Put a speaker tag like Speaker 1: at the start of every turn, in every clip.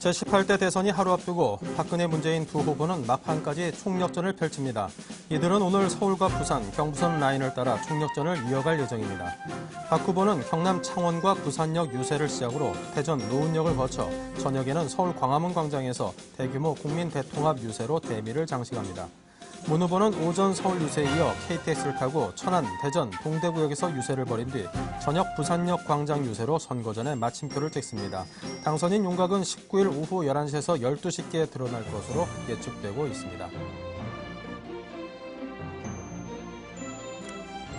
Speaker 1: 제18대 대선이 하루 앞두고 박근혜, 문재인 두 후보는 막판까지 총력전을 펼칩니다. 이들은 오늘 서울과 부산, 경부선 라인을 따라 총력전을 이어갈 예정입니다. 박 후보는 경남 창원과 부산역 유세를 시작으로 대전 노은역을 거쳐 저녁에는 서울 광화문 광장에서 대규모 국민 대통합 유세로 대미를 장식합니다. 문 후보는 오전 서울 유세에 이어 KTX를 타고 천안, 대전, 동대구역에서 유세를 벌인 뒤 저녁 부산역 광장 유세로 선거 전에 마침표를 찍습니다. 당선인 윤곽은 19일 오후 11시에서 12시께 드러날 것으로 예측되고 있습니다.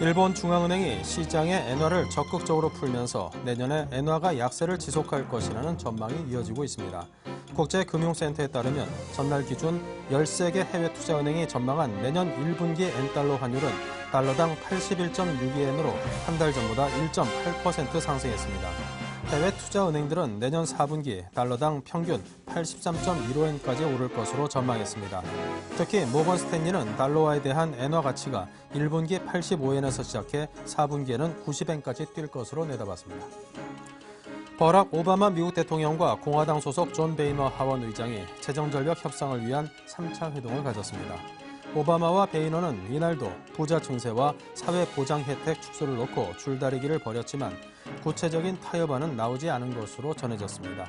Speaker 1: 일본 중앙은행이 시장의 엔화를 적극적으로 풀면서 내년에 엔화가 약세를 지속할 것이라는 전망이 이어지고 있습니다. 국제금융센터에 따르면 전날 기준 13개 해외 투자은행이 전망한 내년 1분기 엔달러 환율은 달러당 81.62엔으로 한 달 전보다 1.8% 상승했습니다. 해외 투자은행들은 내년 4분기 달러당 평균 83.15엔까지 오를 것으로 전망했습니다. 특히 모건 스탠리는 달러화에 대한 엔화 가치가 1분기 85엔에서 시작해 4분기에는 90엔까지 뛸 것으로 내다봤습니다. 버락 오바마 미국 대통령과 공화당 소속 존 베이너 하원 의장이 재정전력 협상을 위한 3차 회동을 가졌습니다. 오바마와 베이너는 이날도 부자 증세와 사회 보장 혜택 축소를 놓고 줄다리기를 벌였지만 구체적인 타협안은 나오지 않은 것으로 전해졌습니다.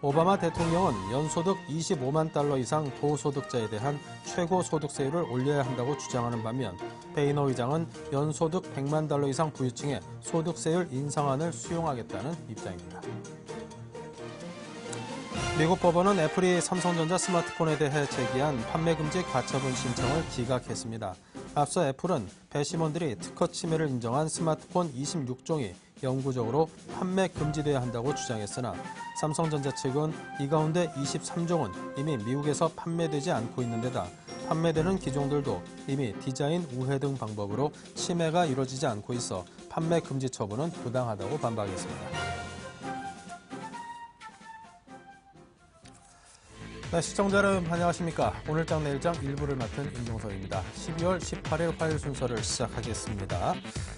Speaker 1: 오바마 대통령은 연소득 25만 달러 이상 고소득자에 대한 최고 소득세율을 올려야 한다고 주장하는 반면 베이너 의장은 연소득 100만 달러 이상 부유층의 소득세율 인상안을 수용하겠다는 입장입니다. 미국 법원은 애플이 삼성전자 스마트폰에 대해 제기한 판매금지 가처분 신청을 기각했습니다. 앞서 애플은 배심원들이 특허 침해를 인정한 스마트폰 26종이 영구적으로 판매 금지돼야 한다고 주장했으나 삼성전자 측은 이 가운데 23종은 이미 미국에서 판매되지 않고 있는 데다 판매되는 기종들도 이미 디자인 우회 등 방법으로 침해가 이루어지지 않고 있어 판매 금지 처분은 부당하다고 반박했습니다. 네, 시청자 여러분 안녕하십니까. 오늘장 내일장 일부를 맡은 임종서입니다. 12월 18일 화요일 순서를 시작하겠습니다.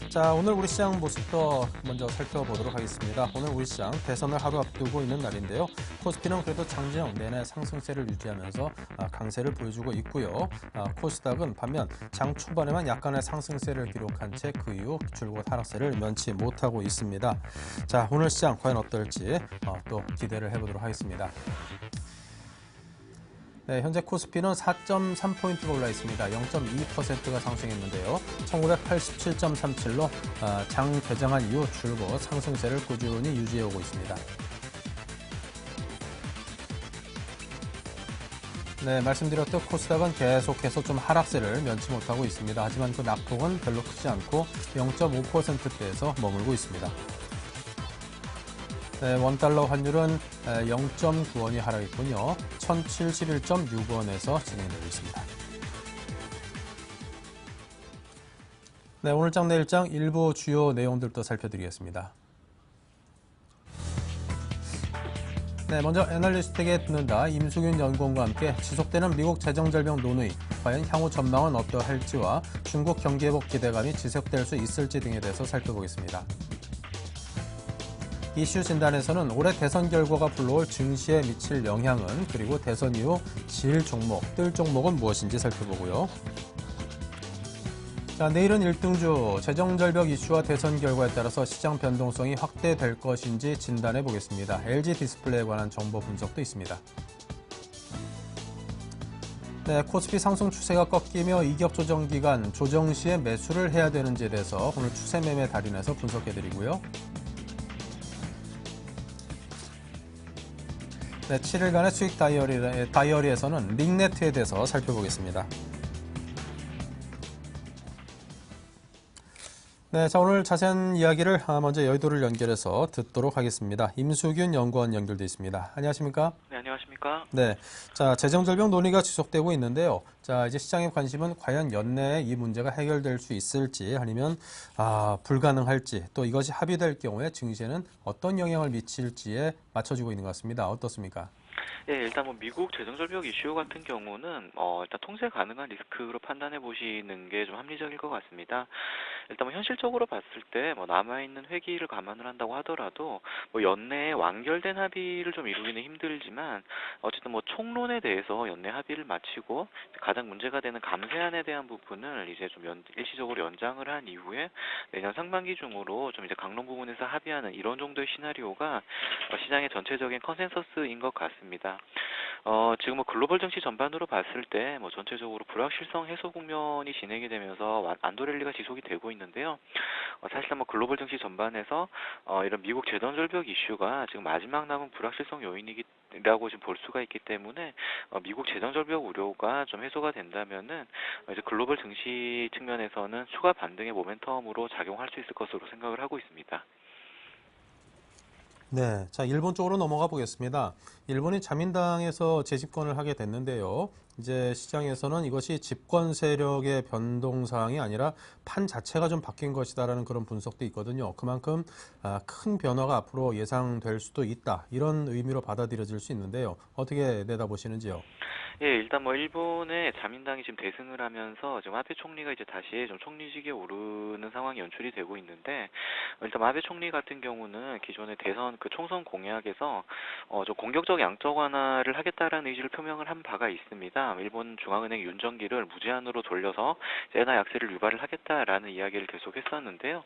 Speaker 1: 자, 오늘 우리 시장 모습도 먼저 살펴보도록 하겠습니다. 오늘 우리 시장 대선을 하루 앞두고 있는 날인데요. 코스피는 그래도 장중 내내 상승세를 유지하면서 강세를 보여주고 있고요. 코스닥은 반면 장 초반에만 약간의 상승세를 기록한 채 그 이후 줄곧 하락세를 면치 못하고 있습니다. 자, 오늘 시장 과연 어떨지 또 기대를 해보도록 하겠습니다. 네, 현재 코스피는 4.3포인트가 올라 있습니다. 0.2%가 상승했는데요. 1987.37로 장 개장한 이후 줄곧 상승세를 꾸준히 유지해오고 있습니다. 네, 말씀드렸듯 코스닥은 계속해서 좀 하락세를 면치 못하고 있습니다. 하지만 그 낙폭은 별로 크지 않고 0.5%대에서 머물고 있습니다. 네, 원달러 환율은 0.9원이 하락했군요. 1071.6원에서 진행되고 있습니다. 네, 오늘장 내일장 일부 주요 내용들도 살펴드리겠습니다. 네, 먼저 애널리스트에게 듣는다. 임수균 연구원과 함께 지속되는 미국 재정절벽 논의, 과연 향후 전망은 어떠할지와 중국 경기회복 기대감이 지속될 수 있을지 등에 대해서 살펴보겠습니다. 이슈 진단에서는 올해 대선 결과가 불러올 증시에 미칠 영향은 그리고 대선 이후 질 종목, 뜰 종목은 무엇인지 살펴보고요. 자, 내일은 1등주 재정절벽 이슈와 대선 결과에 따라서 시장 변동성이 확대될 것인지 진단해 보겠습니다. LG 디스플레이에 관한 정보 분석도 있습니다. 네, 코스피 상승 추세가 꺾이며 이격 조정 기간, 조정 시에 매수를 해야 되는지에 대해서 오늘 추세 매매 달인에서 분석해 드리고요. 네, 7일간의 수익 다이어리에서는 링네트에 대해서 살펴보겠습니다. 네, 자, 오늘 자세한 이야기를 먼저 여의도를 연결해서 듣도록 하겠습니다. 임수균 연구원 연결돼 있습니다. 안녕하십니까?
Speaker 2: 네, 안녕하십니까?
Speaker 1: 네, 자, 재정절벽 논의가 지속되고 있는데요. 자, 이제 시장의 관심은 과연 연내에 이 문제가 해결될 수 있을지 아니면 불가능할지 또 이것이 합의될 경우에 증시에는 어떤 영향을 미칠지에 맞춰지고 있는 것 같습니다. 어떻습니까?
Speaker 2: 예, 일단 뭐 미국 재정절벽 이슈 같은 경우는 일단 통제 가능한 리스크로 판단해 보시는 게 좀 합리적일 것 같습니다. 일단 뭐 현실적으로 봤을 때 뭐 남아있는 회기를 감안을 한다고 하더라도 뭐 연내에 완결된 합의를 좀 이루기는 힘들지만 어쨌든 뭐 총론에 대해서 연내 합의를 마치고 가장 문제가 되는 감세안에 대한 부분을 이제 좀 일시적으로 연장을 한 이후에 내년 상반기 중으로 좀 이제 강론 부분에서 합의하는 이런 정도의 시나리오가 시장의 전체적인 컨센서스인 것 같습니다. 지금 뭐 글로벌 증시 전반으로 봤을 때 뭐 전체적으로 불확실성 해소 국면이 진행이 되면서 안도 랠리가 지속이 되고 있는데요. 사실상 뭐 글로벌 증시 전반에서 이런 미국 재정 절벽 이슈가 지금 마지막 남은 불확실성 요인이라고 지금 볼 수가 있기 때문에 미국 재정 절벽 우려가 좀 해소가 된다면은 이제 글로벌 증시 측면에서는 추가 반등의 모멘텀으로 작용할 수 있을 것으로 생각을 하고 있습니다.
Speaker 1: 네, 자, 일본 쪽으로 넘어가 보겠습니다. 일본이 자민당에서 재집권을 하게 됐는데요. 이제 시장에서는 이것이 집권 세력의 변동사항이 아니라 판 자체가 좀 바뀐 것이다라는 그런 분석도 있거든요. 그만큼 큰 변화가 앞으로 예상될 수도 있다. 이런 의미로 받아들여질 수 있는데요. 어떻게 내다보시는지요?
Speaker 2: 예, 일단 뭐 일본의 자민당이 지금 대승을 하면서 지금 아베 총리가 이제 다시 좀 총리직에 오르는 상황이 연출이 되고 있는데 일단 아베 총리 같은 경우는 기존의 대선 그 총선 공약에서 좀 공격적 양적 완화를 하겠다라는 의지를 표명을 한 바가 있습니다. 일본 중앙은행 윤정기를 무제한으로 돌려서 엔화 약세를 유발을 하겠다라는 이야기를 계속 했었는데요.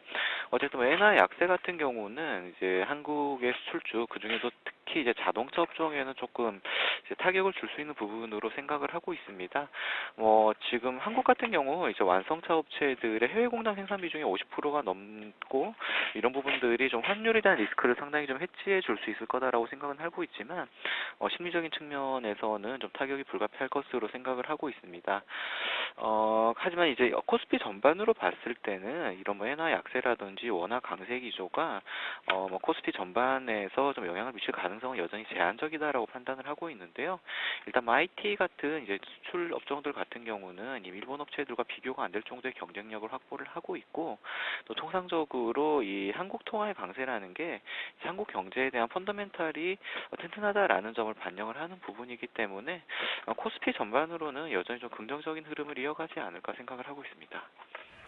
Speaker 2: 어쨌든 뭐 엔화 약세 같은 경우는 이제 한국의 수출주 그중에도 특히 이제 자동차 업종에는 조금 이제 타격을 줄 수 있는 부분으로 생각을 하고 있습니다. 뭐 지금 한국 같은 경우 이제 완성차 업체들의 해외 공장 생산 비중이 50%가 넘고 이런 부분들이 좀 환율에 대한 리스크를 상당히 좀 해지해 줄 수 있을 거다라고 생각은 하고 있지만 심리적인 측면에서는 좀 타격이 불가피할 것으로 생각을 하고 있습니다. 하지만 이제 코스피 전반으로 봤을 때는 이런 뭐 엔화 약세라든지 원화 강세 기조가 뭐 코스피 전반에서 좀 영향을 미칠 가능성은 여전히 제한적이다라고 판단을 하고 있는데요. 일단 뭐 IT 같은 이제 수출 업종들 같은 경우는 이 일본 업체들과 비교가 안 될 정도의 경쟁력을 확보를 하고 있고 또 통상적으로 이 한국 통화의 강세라는 게 한국 경제에 대한 펀더멘탈이 튼튼하다라는 점을 반영을 하는 부분이기 때문에 코스피 전반으로는 여전히 좀 긍정적인 흐름을 이어가지 않을까 생각을 하고 있습니다.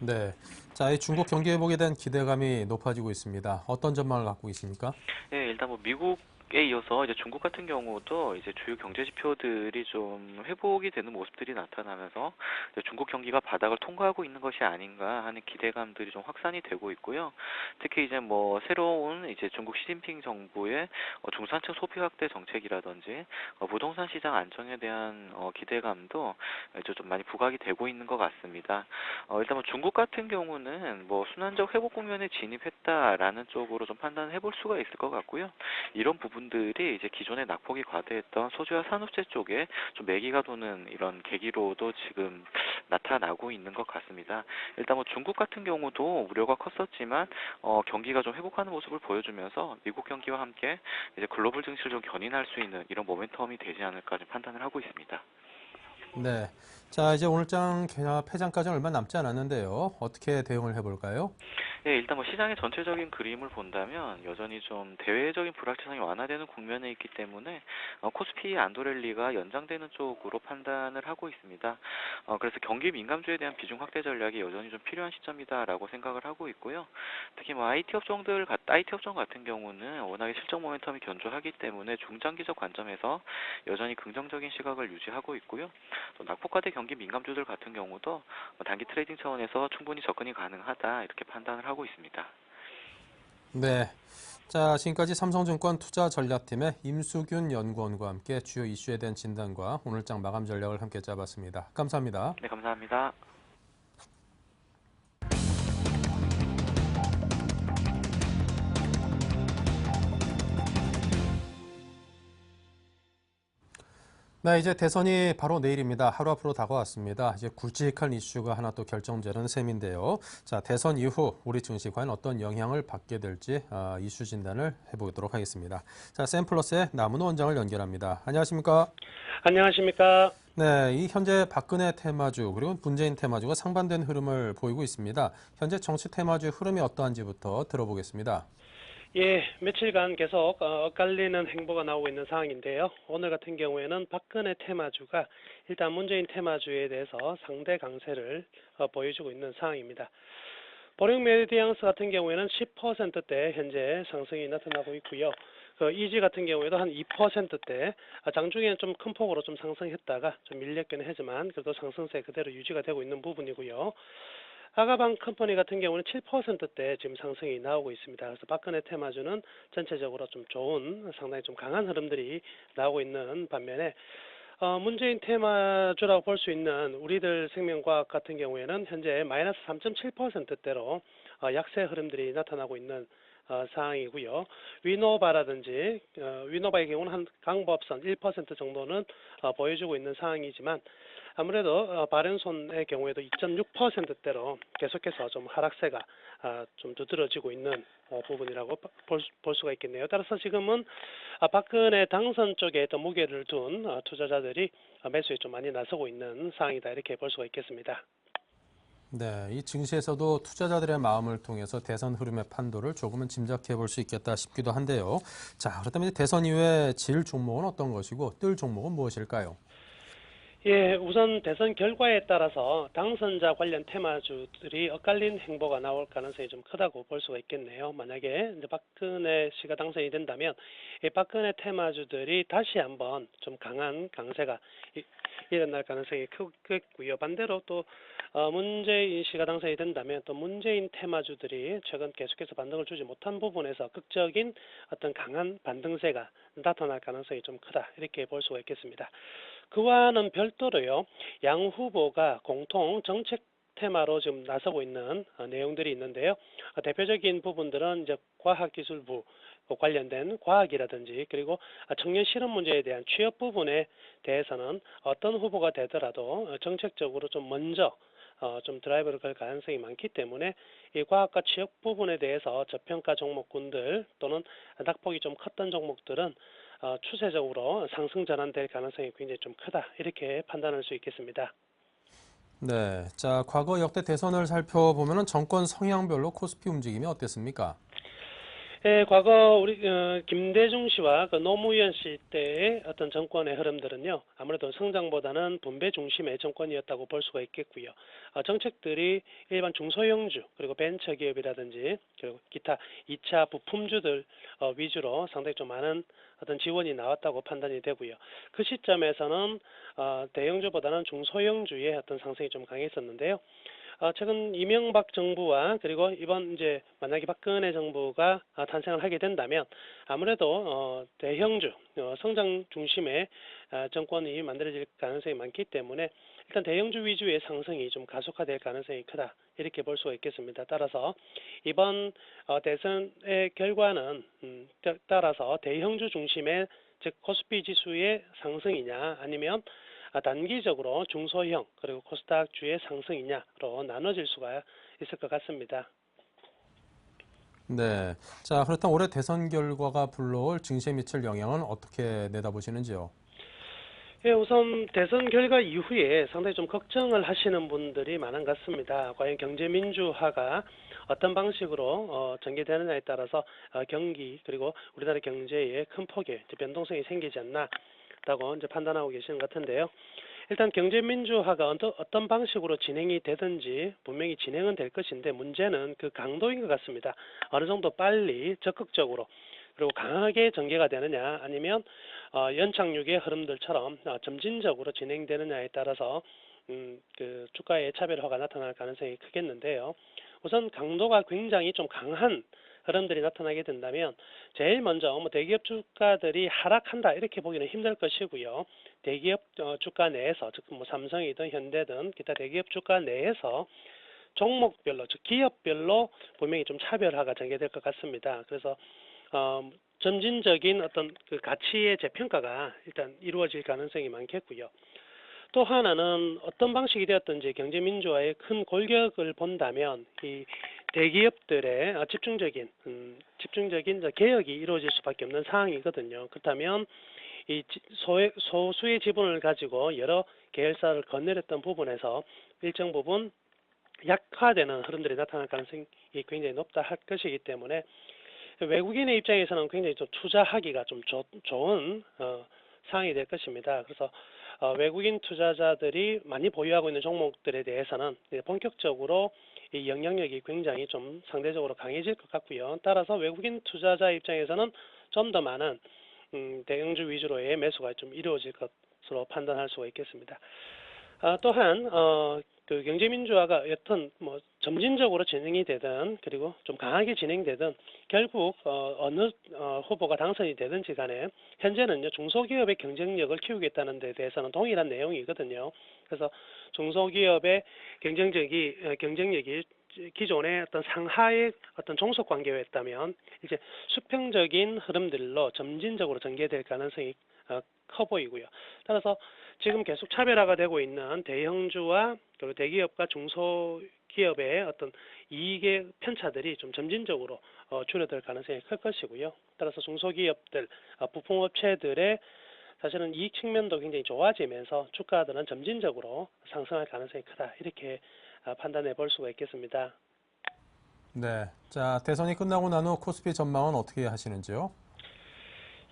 Speaker 1: 네. 자, 이 중국 경기 회복에 대한 기대감이 높아지고 있습니다. 어떤 전망을 갖고 계십니까?
Speaker 2: 예, 일단 뭐 미국에 이어서 이제 중국 같은 경우도 이제 주요 경제 지표들이 좀 회복이 되는 모습들이 나타나면서 이제 중국 경기가 바닥을 통과하고 있는 것이 아닌가 하는 기대감들이 좀 확산이 되고 있고요. 특히 이제 뭐 새로운 이제 중국 시진핑 정부의 중산층 소비 확대 정책이라든지 부동산 시장 안정에 대한 기대감도 이제 좀 많이 부각이 되고 있는 것 같습니다. 일단 뭐 중국 같은 경우는 뭐 순환적 회복 국면에 진입했다라는 쪽으로 좀 판단을 해볼 수가 있을 것 같고요. 이런 부분들이 이제 기존에 낙폭이 과대했던 소재와 산업재 쪽에 좀 매기가 도는 이런 계기로도 지금 나타나고 있는 것 같습니다. 일단 뭐 중국 같은 경우도 우려가 컸었지만 경기가 좀 회복하는 모습을 보여주면서 미국 경기와 함께 이제 글로벌 증시를 좀 견인할 수 있는 이런 모멘텀이 되지 않을까 좀 판단을 하고 있습니다.
Speaker 1: 네. 자, 이제 오늘장 폐장까지 얼마 남지 않았는데요. 어떻게 대응을 해볼까요?
Speaker 2: 네, 일단 뭐 시장의 전체적인 그림을 본다면 여전히 좀 대외적인 불확실성이 완화되는 국면에 있기 때문에 코스피 안도랠리가 연장되는 쪽으로 판단을 하고 있습니다. 그래서 경기 민감주에 대한 비중 확대 전략이 여전히 좀 필요한 시점이다라고 생각을 하고 있고요. 특히 뭐 IT 업종 같은 경우는 워낙에 실적 모멘텀이 견조하기 때문에 중장기적 관점에서 여전히 긍정적인 시각을 유지하고 있고요. 또 낙폭과대 경기 민감주들 같은 경우도 단기 트레이딩 차원에서 충분히 접근이 가능하다 이렇게 판단을 하고 있습니다.
Speaker 1: 네. 자, 지금까지 삼성증권 투자전략팀의 임수균 연구원과 함께 주요 이슈에 대한 진단과 오늘장 마감 전략을 함께 짜봤습니다. 감사합니다.
Speaker 2: 네, 감사합니다.
Speaker 1: 네, 이제 대선이 바로 내일입니다. 하루 앞으로 다가왔습니다. 이제 굵직한 이슈가 하나 또 결정되는 셈인데요. 자, 대선 이후 우리 증시 과연 어떤 영향을 받게 될지 이슈 진단을 해보도록 하겠습니다. 자, 샘플러스의 남은호 원장을 연결합니다. 안녕하십니까?
Speaker 3: 안녕하십니까?
Speaker 1: 네, 이 현재 박근혜 테마주 그리고 문재인 테마주가 상반된 흐름을 보이고 있습니다. 현재 정치 테마주의 흐름이 어떠한지부터 들어보겠습니다.
Speaker 3: 예, 며칠간 계속 엇갈리는 행보가 나오고 있는 상황인데요. 오늘 같은 경우에는 박근혜 테마주가 일단 문재인 테마주에 대해서 상대 강세를 보여주고 있는 상황입니다. 보령 메디앙스 같은 경우에는 10%대 현재 상승이 나타나고 있고요. 그 이지 같은 경우에도 한 2%대, 장중에는 좀 큰 폭으로 좀 상승했다가 좀 밀렸긴 하지만 그래도 상승세 그대로 유지가 되고 있는 부분이고요. 아가방 컴퍼니 같은 경우는 7%대 지금 상승이 나오고 있습니다. 그래서 박근혜 테마주는 전체적으로 좀 좋은, 상당히 좀 강한 흐름들이 나오고 있는 반면에 문재인 테마주라고 볼 수 있는 우리들 생명과학 같은 경우에는 현재 마이너스 3.7%대로 약세 흐름들이 나타나고 있는 상황이고요. 위노바라든지 위노바의 경우는 한 강보합선 1% 정도는 보여주고 있는 상황이지만 아무래도 바른손의 경우에도 2.6%대로 계속해서 좀 하락세가 좀 두드러지고 있는 부분이라고 볼 수가 있겠네요. 따라서 지금은 박근혜 당선 쪽에 더 무게를 둔 투자자들이 매수에 좀 많이 나서고 있는 상황이다 이렇게 볼 수가 있겠습니다.
Speaker 1: 네, 이 증시에서도 투자자들의 마음을 통해서 대선 흐름의 판도를 조금은 짐작해 볼 수 있겠다 싶기도 한데요. 자, 그렇다면 대선 이후에 질 종목은 어떤 것이고 뜰 종목은 무엇일까요?
Speaker 3: 예, 우선 대선 결과에 따라서 당선자 관련 테마주들이 엇갈린 행보가 나올 가능성이 좀 크다고 볼 수가 있겠네요. 만약에 이제 박근혜 씨가 당선이 된다면 이 박근혜 테마주들이 다시 한번 좀 강한 강세가 일어날 가능성이 크겠고요. 반대로 또 문재인 씨가 당선이 된다면 또 문재인 테마주들이 최근 계속해서 반등을 주지 못한 부분에서 극적인 어떤 강한 반등세가 나타날 가능성이 좀 크다 이렇게 볼 수가 있겠습니다. 그와는 별도로요, 양 후보가 공통 정책 테마로 지금 나서고 있는 내용들이 있는데요. 대표적인 부분들은 이제 과학기술부 관련된 과학이라든지 그리고 청년 실업 문제에 대한 취업 부분에 대해서는 어떤 후보가 되더라도 정책적으로 좀 먼저 좀 드라이브를 걸 가능성이 많기 때문에 이 과학과 취업 부분에 대해서 저평가 종목군들 또는 낙폭이 좀 컸던 종목들은 추세적으로 상승 전환될 가능성이 굉장히 좀 크다 이렇게 판단할 수 있겠습니다.
Speaker 1: 네, 자, 과거 역대 대선을 살펴보면 정권 성향별로 코스피 움직임이 어땠습니까?
Speaker 3: 예, 과거 우리 김대중 씨와 그 노무현 씨 때의 어떤 정권의 흐름들은요, 아무래도 성장보다는 분배 중심의 정권이었다고 볼 수가 있겠고요. 정책들이 일반 중소형주 그리고 벤처기업이라든지 그리고 기타 2차 부품주들 위주로 상당히 좀 많은 어떤 지원이 나왔다고 판단이 되고요. 그 시점에서는 대형주보다는 중소형주의 어떤 상승이 좀 강했었는데요. 최근 이명박 정부와 그리고 이번 이제 만약에 박근혜 정부가 탄생을 하게 된다면 아무래도 대형주 성장 중심의 정권이 만들어질 가능성이 많기 때문에 일단 대형주 위주의 상승이 좀 가속화될 가능성이 크다 이렇게 볼 수가 있겠습니다. 따라서 이번 대선의 결과는 따라서 대형주 중심의 즉 코스피 지수의 상승이냐 아니면 단기적으로 중소형 그리고 코스닥 주의 상승이냐로 나눠질 수가 있을 것 같습니다.
Speaker 1: 네, 자, 그렇다면 올해 대선 결과가 불러올 증시에 미칠 영향은 어떻게 내다보시는지요?
Speaker 3: 예, 우선 대선 결과 이후에 상당히 좀 걱정을 하시는 분들이 많은 것 같습니다. 과연 경제민주화가 어떤 방식으로 전개되느냐에 따라서 경기 그리고 우리나라 경제에 큰 폭의 변동성이 생기지 않나라고 이제 판단하고 계시는 것 같은데요. 일단 경제민주화가 어떤 방식으로 진행이 되든지 분명히 진행은 될 것인데 문제는 그 강도인 것 같습니다. 어느 정도 빨리 적극적으로 그리고 강하게 전개가 되느냐 아니면 연착륙의 흐름들처럼 점진적으로 진행되느냐에 따라서 그 주가의 차별화가 나타날 가능성이 크겠는데요. 우선 강도가 굉장히 좀 강한 흐름들이 나타나게 된다면 제일 먼저 뭐 대기업 주가들이 하락한다 이렇게 보기는 힘들 것이고요. 대기업 주가 내에서 즉 뭐 삼성이든 현대든 기타 대기업 주가 내에서 종목별로 즉 기업별로 분명히 좀 차별화가 전개될 것 같습니다. 그래서 점진적인 어떤 그 가치의 재평가가 일단 이루어질 가능성이 많겠고요. 또 하나는 어떤 방식이 되었든지 경제민주화의 큰 골격을 본다면 이 대기업들의 집중적인 개혁이 이루어질 수밖에 없는 상황이거든요. 그렇다면 이 소수의 지분을 가지고 여러 계열사를 거느렸던 부분에서 일정 부분 약화되는 흐름들이 나타날 가능성이 굉장히 높다 할 것이기 때문에 외국인의 입장에서는 굉장히 좀 투자하기가 좀 좋은 상황이 될 것입니다. 그래서 외국인 투자자들이 많이 보유하고 있는 종목들에 대해서는 이제 본격적으로 이 영향력이 굉장히 좀 상대적으로 강해질 것 같고요. 따라서 외국인 투자자 입장에서는 좀 더 많은 대형주 위주로의 매수가 좀 이루어질 것으로 판단할 수가 있겠습니다. 또한 그 경제민주화가 여튼 뭐 점진적으로 진행이 되든 그리고 좀 강하게 진행되든 결국 어느 후보가 당선이 되든지 간에 현재는요 중소기업의 경쟁력을 키우겠다는 데 대해서는 동일한 내용이거든요. 그래서 중소기업의 경쟁력이 기존의 어떤 상하의 어떤 종속 관계였다면 이제 수평적인 흐름들로 점진적으로 전개될 가능성이 커 보이고요. 따라서 지금 계속 차별화가 되고 있는 대형주와 그리고 대기업과 중소기업의 어떤 이익의 편차들이 좀 점진적으로 줄어들 가능성이 클 것이고요. 따라서 중소기업들, 부품업체들의 사실은 이익 측면도 굉장히 좋아지면서 주가들은 점진적으로 상승할 가능성이 크다. 이렇게 판단해 볼 수가 있겠습니다.
Speaker 1: 네. 자, 대선이 끝나고 난 후 코스피 전망은 어떻게 하시는지요?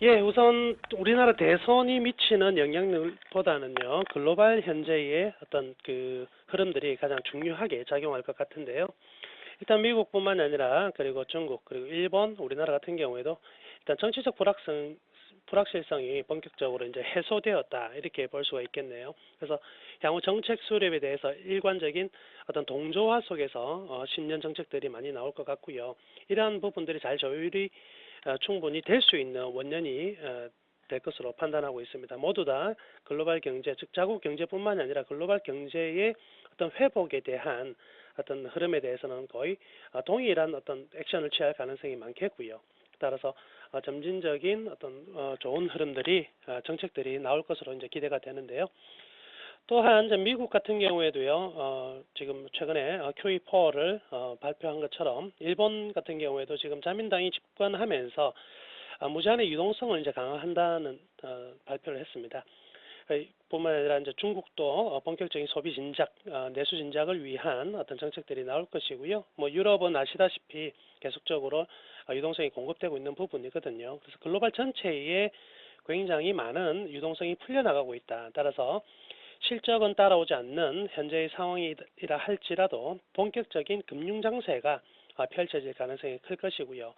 Speaker 3: 예, 우선 우리나라 대선이 미치는 영향력보다는요, 글로벌 현재의 어떤 그 흐름들이 가장 중요하게 작용할 것 같은데요. 일단 미국뿐만 아니라 그리고 중국 그리고 일본, 우리나라 같은 경우에도 일단 정치적 불확실성이 본격적으로 이제 해소되었다 이렇게 볼 수가 있겠네요. 그래서 향후 정책 수립에 대해서 일관적인 어떤 동조화 속에서 10년 정책들이 많이 나올 것 같고요. 이러한 부분들이 잘 조율이 충분히 될 수 있는 원년이 될 것으로 판단하고 있습니다. 모두 다 글로벌 경제, 즉 자국 경제뿐만 아니라 글로벌 경제의 어떤 회복에 대한 어떤 흐름에 대해서는 거의 동일한 어떤 액션을 취할 가능성이 많겠고요. 따라서 점진적인 어떤 좋은 흐름들이 정책들이 나올 것으로 이제 기대가 되는데요. 또한 이제 미국 같은 경우에도요, 지금 최근에 QE4를 발표한 것처럼 일본 같은 경우에도 지금 자민당이 집권하면서 무제한의 유동성을 이제 강화한다는 발표를 했습니다. 뿐만 아니라 이제 중국도 본격적인 소비 진작, 내수 진작을 위한 어떤 정책들이 나올 것이고요. 뭐 유럽은 아시다시피 계속적으로 유동성이 공급되고 있는 부분이거든요. 그래서 글로벌 전체에 굉장히 많은 유동성이 풀려나가고 있다. 따라서 실적은 따라오지 않는 현재의 상황이라 할지라도 본격적인 금융 장세가 펼쳐질 가능성이 클 것이고요.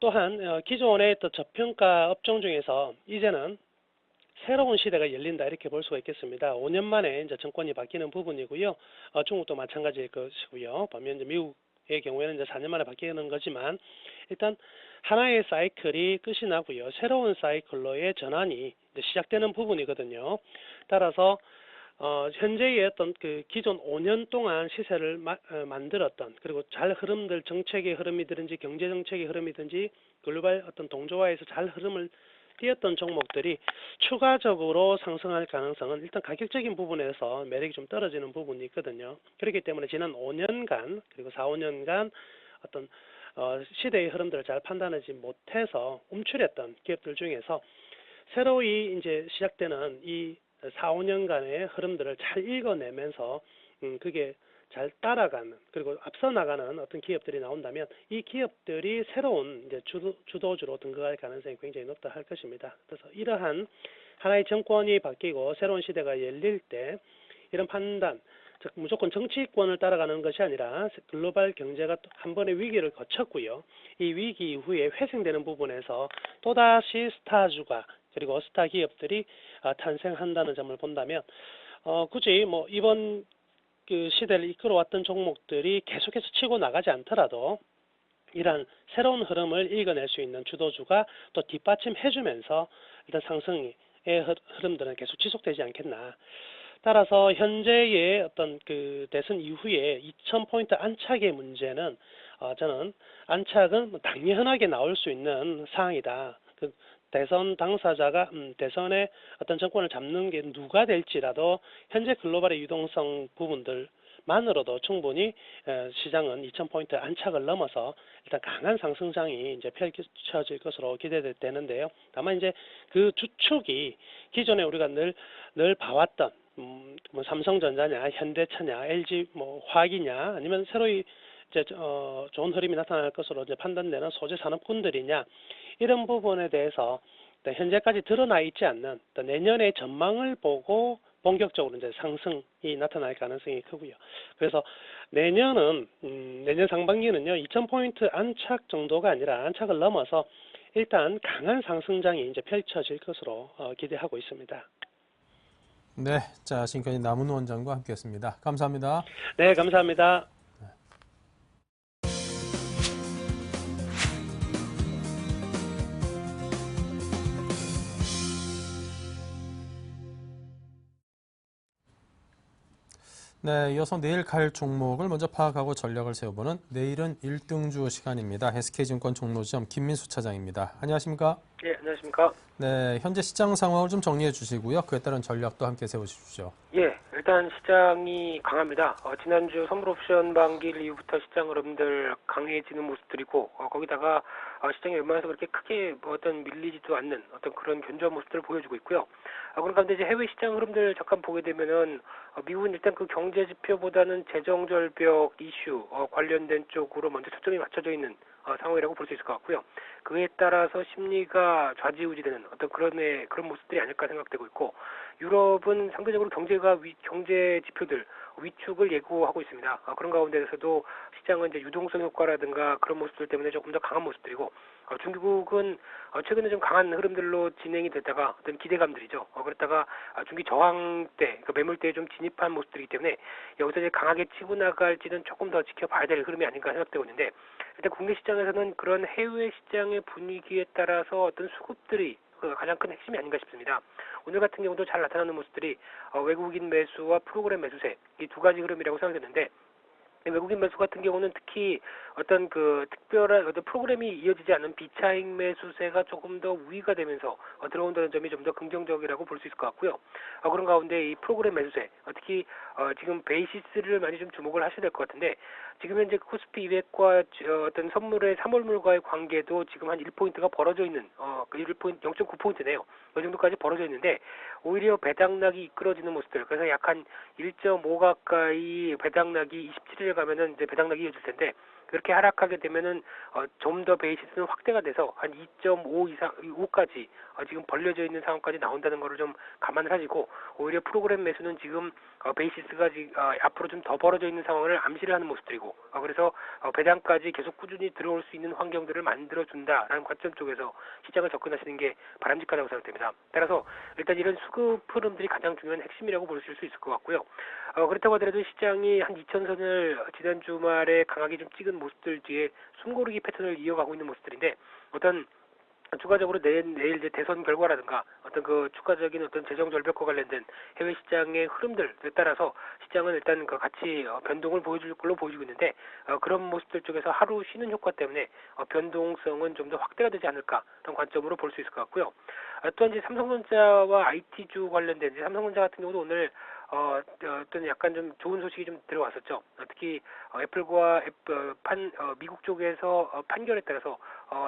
Speaker 3: 또한 기존의 또 저평가 업종 중에서 이제는 새로운 시대가 열린다 이렇게 볼 수가 있겠습니다. 5년 만에 이제 정권이 바뀌는 부분이고요. 중국도 마찬가지일 것이고요. 반면 이제 미국의 경우에는 이제 4년 만에 바뀌는 거지만 일단 하나의 사이클이 끝이 나고요. 새로운 사이클로의 전환이 이제 시작되는 부분이거든요. 따라서 현재의 어떤 그 기존 5년 동안 시세를 만들었던 그리고 잘 흐름들 정책의 흐름이든지 경제 정책의 흐름이든지 글로벌 어떤 동조화에서 잘 흐름을 띄었던 종목들이 추가적으로 상승할 가능성은 일단 가격적인 부분에서 매력이 좀 떨어지는 부분이 있거든요. 그렇기 때문에 지난 5년간 그리고 4, 5년간 어떤 시대의 흐름들을 잘 판단하지 못해서 움츠렸던 기업들 중에서 새로이 이제 시작되는 이 4, 5년간의 흐름들을 잘 읽어내면서 그게 잘 따라가는 그리고 앞서 나가는 어떤 기업들이 나온다면 이 기업들이 새로운 이제 주도주로 등극할 가능성이 굉장히 높다 할 것입니다. 그래서 이러한 하나의 정권이 바뀌고 새로운 시대가 열릴 때 이런 판단, 즉 무조건 정치권을 따라가는 것이 아니라 글로벌 경제가 한 번의 위기를 거쳤고요. 이 위기 이후에 회생되는 부분에서 또다시 스타주가 그리고 스타 기업들이 탄생한다는 점을 본다면 굳이 뭐 이번 그 시대를 이끌어왔던 종목들이 계속해서 치고 나가지 않더라도 이러한 새로운 흐름을 읽어낼 수 있는 주도주가 또 뒷받침해주면서 일단 상승의 흐름들은 계속 지속되지 않겠나. 따라서 현재의 어떤 그 대선 이후에 2000포인트 안착의 문제는 저는 안착은 당연하게 나올 수 있는 사항이다. 그 대선 당사자가 대선의 어떤 정권을 잡는 게 누가 될지라도 현재 글로벌의 유동성 부분들만으로도 충분히 시장은 2000포인트 안착을 넘어서 일단 강한 상승장이 이제 펼쳐질 것으로 기대되는데요. 다만 이제 그 주축이 기존에 우리가 늘 봐왔던 뭐 삼성전자냐, 현대차냐, LG 뭐 화학이냐, 아니면 새로이 이제 좋은 흐름이 나타날 것으로 이제 판단되는 소재 산업군들이냐 이런 부분에 대해서 현재까지 드러나 있지 않는 내년의 전망을 보고 본격적으로 이제 상승이 나타날 가능성이 크고요. 그래서 내년은 내년 상반기는요 2,000포인트 안착 정도가 아니라 안착을 넘어서 일단 강한 상승장이 이제 펼쳐질 것으로 기대하고 있습니다.
Speaker 1: 네, 자 지금까지 남은 원장과 함께했습니다. 감사합니다.
Speaker 3: 네, 감사합니다.
Speaker 1: 네, 이어서 내일 갈 종목을 먼저 파악하고 전략을 세워보는 내일은 1등주 시간입니다. SK증권 종로지점 김민수 차장입니다. 안녕하십니까?
Speaker 4: 예, 안녕하십니까?
Speaker 1: 네, 현재 시장 상황을 좀 정리해 주시고요. 그에 따른 전략도 함께 세워주십시오.
Speaker 4: 예, 일단 시장이 강합니다. 지난주 선물옵션 반기일 이후부터 시장 흐름들 강해지는 모습들이고, 거기다가 시장이 웬만해서 그렇게 크게 어떤 밀리지도 않는 어떤 그런 견조한 모습들을 보여주고 있고요. 그러니까 이제 해외 시장 흐름들 잠깐 보게 되면은 미국은 일단 그 경제 지표보다는 재정 절벽 이슈 관련된 쪽으로 먼저 초점이 맞춰져 있는 상황이라고 볼 수 있을 것 같고요. 그에 따라서 심리가 좌지우지되는 어떤 그런 모습들이 아닐까 생각되고 있고, 유럽은 상대적으로 경제 지표들 위축을 예고하고 있습니다. 그런 가운데서도 시장은 이제 유동성 효과라든가 그런 모습들 때문에 조금 더 강한 모습들이고, 중국은 최근에 좀 강한 흐름들로 진행이 됐다가 어떤 기대감들이죠. 그랬다가 중기 저항대, 그 매물대에 좀 진입한 모습들이기 때문에 여기서 이제 강하게 치고 나갈지는 조금 더 지켜봐야 될 흐름이 아닌가 생각되고 있는데, 일단 국내 시장에서는 그런 해외 시장의 분위기에 따라서 어떤 수급들이 가장 큰 핵심이 아닌가 싶습니다. 오늘 같은 경우도 잘 나타나는 모습들이 외국인 매수와 프로그램 매수세 이 두 가지 흐름이라고 생각되는데, 외국인 매수 같은 경우는 특히 어떤 그 특별한 어떤 프로그램이 이어지지 않는 비차익 매수세가 조금 더 우위가 되면서 들어온다는 점이 좀 더 긍정적이라고 볼 수 있을 것 같고요. 그런 가운데 이 프로그램 매수세 특히 지금 베이시스를 많이 좀 주목을 하셔야 될 것 같은데, 지금 현재 코스피 200과 어떤 선물의 3월물과의 관계도 지금 한 1포인트가 벌어져 있는 1포인트 0.9포인트네요. 이 정도까지 벌어져 있는데, 오히려 배당락이 이끌어지는 모습들, 그래서 약 한 1.5 가까이 배당락이 27일에 가면은 이제 배당락이 이어질 텐데, 그렇게 하락하게 되면은 좀 더 베이시스는 확대가 돼서 한 2.5 이상 5까지 지금 벌려져 있는 상황까지 나온다는 거를 좀 감안을 하시고, 오히려 프로그램 매수는 지금 베이시스가 앞으로 좀 더 벌어져 있는 상황을 암시를 하는 모습들이고, 그래서 배당까지 계속 꾸준히 들어올 수 있는 환경들을 만들어 준다라는 관점 쪽에서 시장을 접근하시는 게 바람직하다고 생각됩니다. 따라서 일단 이런 수급 흐름들이 가장 중요한 핵심이라고 볼 수 있을 것 같고요. 그렇다고 하더라도 시장이 한 2000선을 지난 주말에 강하게 좀 찍은 모습들 뒤에 숨고르기 패턴을 이어가고 있는 모습들인데, 어떤 추가적으로 내일 이제 대선 결과라든가 어떤 그 추가적인 어떤 재정 절벽과 관련된 해외 시장의 흐름들에 따라서 시장은 일단 그 같이 변동을 보여줄 걸로 보여지고 있는데, 그런 모습들 쪽에서 하루 쉬는 효과 때문에 변동성은 좀 더 확대가 되지 않을까라는 관점으로 볼 수 있을 것 같고요. 또한 이제 삼성전자와 IT주 관련된 이제 삼성전자 같은 경우도 오늘 어떤 약간 좀 좋은 소식이 좀 들어왔었죠. 특히 애플과 미국 쪽에서 판결에 따라서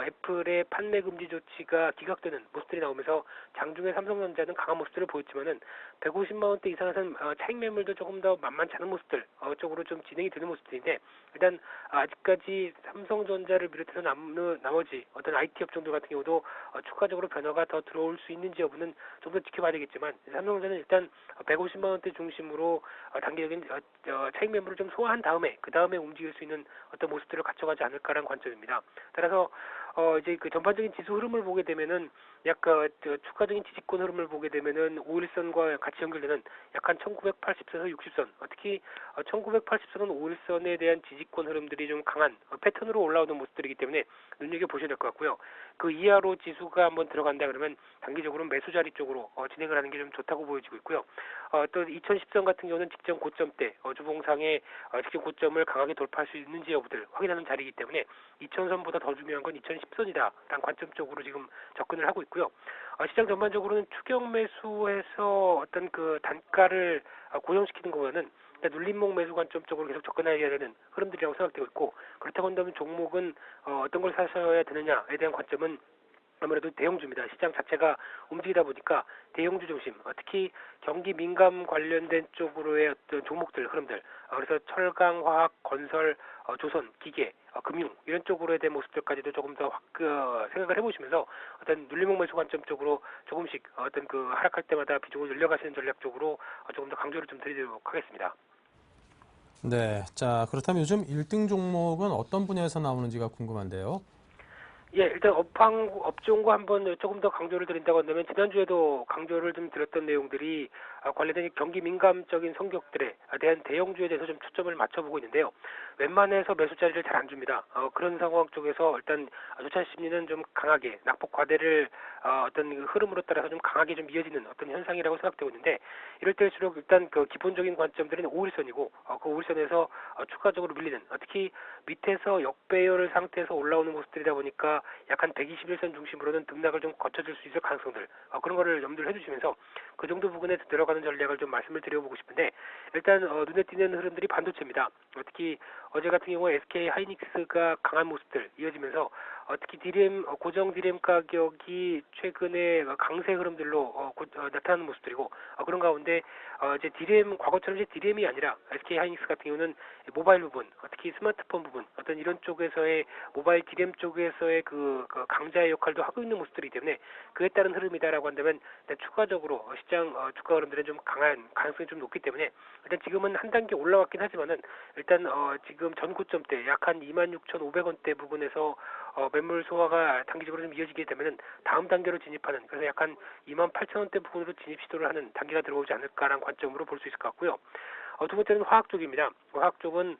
Speaker 4: 애플의 판매 금지 조치가 기각되는 모습들이 나오면서 장중에 삼성전자는 강한 모습들을 보였지만은 150만 원대 이상에서는 차익 매물도 조금 더 만만치 않은 모습들 쪽으로 좀 진행이 되는 모습들인데, 일단 아직까지 삼성전자를 비롯해서 나머지 어떤 IT 업종들 같은 경우도 추가적으로 변화가 더 들어올 수 있는지 여부는 좀 더 지켜봐야 되겠지만, 삼성전자는 일단 150만 원대 중심으로 단기적인 차익 매물을 좀 소화한 다음에 그 다음에 움직일 수 있는 어떤 모습들을 갖춰가지 않을까라는 관점입니다. 따라서 이제 그 전반적인 지수 흐름을 보게 되면은 약간 추가적인 지지권 흐름을 보게 되면은 5일선과 같이 연결되는 약간 1980선에서 60선, 특히 1980선은 5일선에 대한 지지권 흐름들이 좀 강한 패턴으로 올라오는 모습들이기 때문에 눈여겨 보셔야 될 것 같고요. 그 이하로 지수가 한번 들어간다 그러면 단기적으로 매수 자리 쪽으로 진행을 하는 게 좀 좋다고 보여지고 있고요. 또 2010선 같은 경우는 직전 고점 때 주봉상의 직전 고점을 강하게 돌파할 수 있는지 여부들 확인하는 자리이기 때문에 2000선보다 더 중요한 건 2010선이다라는 관점 쪽으로 지금 접근을 하고 있고요. 시장 전반적으로는 추격 매수해서 어떤 그 단가를 고정시키는 거는 눌림목 매수 관점 쪽으로 계속 접근해야 되는 흐름들이라고 생각되고 있고, 그렇다고 한다면 종목은 어떤 걸 사셔야 되느냐에 대한 관점은 아무래도 대형주입니다. 시장 자체가 움직이다 보니까 대형주 중심, 특히 경기 민감 관련된 쪽으로의 어떤 종목들, 흐름들, 그래서 철강, 화학, 건설, 조선, 기계, 금융 이런 쪽으로에 대한 모습들까지도 조금 더 생각을 해보시면서 어떤 눌림목 매수 관점 쪽으로 조금씩 어떤 그 하락할 때마다 비중을 늘려가시는 전략 쪽으로 조금 더 강조를 좀 드리도록 하겠습니다.
Speaker 1: 네, 자 그렇다면 요즘 1등 종목은 어떤 분야에서 나오는지가 궁금한데요.
Speaker 4: 예, 일단 업종과 한번 조금 더 강조를 드린다고 한다면 지난주에도 강조를 좀 드렸던 내용들이 관련된 경기 민감적인 성격들에 대한 대형주에 대해서 좀 초점을 맞춰보고 있는데요. 웬만해서 매수 자리를 잘 안 줍니다. 그런 상황 쪽에서 일단 조찬 심리는 좀 강하게 낙폭 과대를 어떤 그 흐름으로 따라서 좀 강하게 좀 이어지는 어떤 현상이라고 생각되고 있는데 이럴 때일수록 일단 그 기본적인 관점들은 5일선이고 그 5일선에서 추가적으로 밀리는 특히 밑에서 역배열 상태에서 올라오는 모습들이다 보니까 약한 121선 중심으로는 등락을 좀 거쳐줄 수 있을 가능성들 그런 거를 염두를 해주시면서 그 정도 부분에 들어가는 전략을 좀 말씀을 드려보고 싶은데 일단 눈에 띄는 흐름들이 반도체입니다. 특히 어제 같은 경우에 SK 하이닉스가 강한 모습들 이어지면서 특히 디램 고정 디램 가격이 최근에 강세 흐름들로 나타나는 모습들이고 그런 가운데 이제 디램 과거처럼 이제 디램이 아니라 SK 하이닉스 같은 경우는 모바일 부분 특히 스마트폰 부분 어떤 이런 쪽에서의 모바일 디램 쪽에서의 그 강자의 역할도 하고 있는 모습들이기 때문에 그에 따른 흐름이다라고 한다면 일단 추가적으로 시장 주가 흐름들은 좀 강한 가능성이 좀 높기 때문에 일단 지금은 한 단계 올라왔긴 하지만은 일단 지금 전고점대 약 한 26,500원대 부분에서 매물 소화가 단기적으로 좀 이어지게 되면은 다음 단계로 진입하는 그래서 약간 28,000원대 부분으로 진입 시도를 하는 단계가 들어오지 않을까라는 관점으로 볼 수 있을 것 같고요. 두 번째는 화학 쪽입니다. 화학 쪽은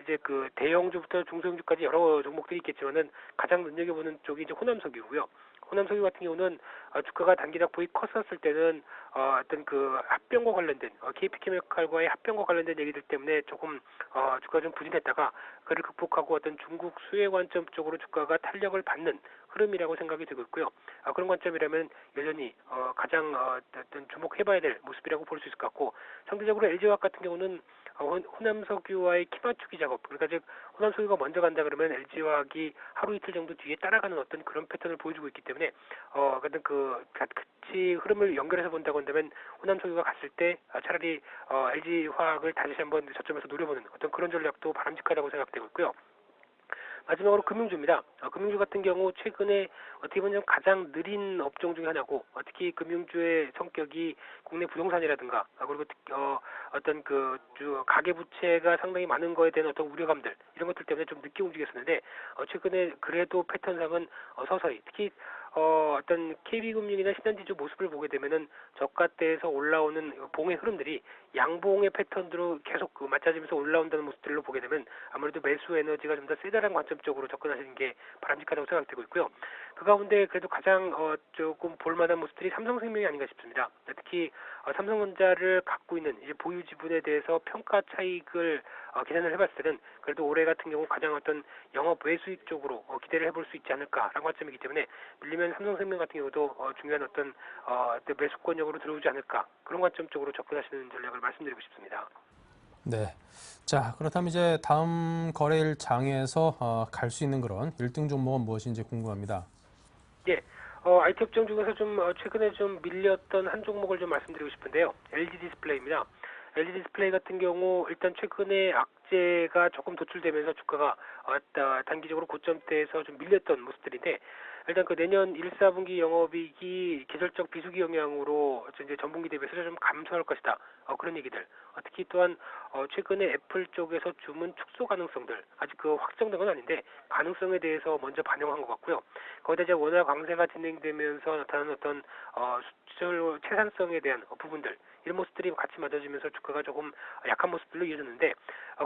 Speaker 4: 이제 그 대형주부터 중소형주까지 여러 종목들이 있겠지만은 가장 눈여겨보는 쪽이 이제 호남석유고요. 호남석유 같은 경우는 주가가 단기낙폭이 컸었을 때는 어떤 그 합병과 관련된 KP케미칼과의 합병과 관련된 얘기들 때문에 조금 주가가 좀 부진했다가 그를 극복하고 어떤 중국 수혜 관점 쪽으로 주가가 탄력을 받는 흐름이라고 생각이 되고 있고요. 그런 관점이라면 여전히 가장 어떤 주목해봐야 될 모습이라고 볼 수 있을 것 같고 상대적으로 LG화학 같은 경우는 호남석유와의 키 맞추기 작업 그러니까 즉 호남석유가 먼저 간다 그러면 LG화학이 하루 이틀 정도 뒤에 따라가는 어떤 그런 패턴을 보여주고 있기 때문에 어떤 같이 흐름을 연결해서 본다고 한다면 호남석유가 갔을 때 차라리 LG화학을 다시 한번 저점에서 노려보는 어떤 그런 전략도 바람직하다고 생각되고 있고요. 마지막으로 금융주입니다. 금융주 같은 경우 최근에 어떻게 보면 가장 느린 업종 중에 하나고 특히 금융주의 성격이 국내 부동산이라든가 그리고 어떤 그 가계부채가 상당히 많은 거에 대한 어떤 우려감들 이런 것들 때문에 좀 늦게 움직였었는데 최근에 그래도 패턴상은 서서히 특히 어떤 KB금융이나 신한지주 모습을 보게 되면은 저가대에서 올라오는 봉의 흐름들이 양봉의 패턴으로 계속 맞춰지면서 올라온다는 모습들로 보게 되면 아무래도 매수 에너지가 좀 더 세다라는 관점 쪽으로 접근하시는 게 바람직하다고 생각되고 있고요. 그 가운데 그래도 가장 조금 볼만한 모습들이 삼성생명이 아닌가 싶습니다. 특히 삼성전자를 갖고 있는 이제 보유 지분에 대해서 평가 차익을 계산을 해봤을 때는 그래도 올해 같은 경우 가장 어떤 영업 외수익 쪽으로 기대를 해볼 수 있지 않을까라는 관점이기 때문에 밀리면 삼성생명 같은 경우도 중요한 어떤 매수권역으로 들어오지 않을까 그런 관점 쪽으로 접근하시는 전략을 말씀드리고 싶습니다.
Speaker 1: 네. 자, 그렇다면 이제 다음 거래일 장에서 갈 수 있는 그런 1등 종목은 무엇인지 궁금합니다.
Speaker 4: 예. IT 업종 중에서 좀 최근에 좀 밀렸던 한 종목을 좀 말씀드리고 싶은데요. LG 디스플레이입니다. LG 디스플레이 같은 경우 일단 최근에 악재가 조금 도출되면서 주가가 단기적으로 고점대에서 좀 밀렸던 모습들인데 일단 그 내년 1, 4분기 영업이익이 계절적 비수기 영향으로 이제 전분기 대비해서 좀 감소할 것이다. 그런 얘기들. 특히 또한 최근에 애플 쪽에서 주문 축소 가능성들 아직 그 확정된 건 아닌데 가능성에 대해서 먼저 반영한 것 같고요. 거기다 이제 원화 강세가 진행되면서 나타나는 어떤 수출 채산성에 대한 부분들 이런 모습들이 같이 맞아지면서 주가가 조금 약한 모습들로 이어졌는데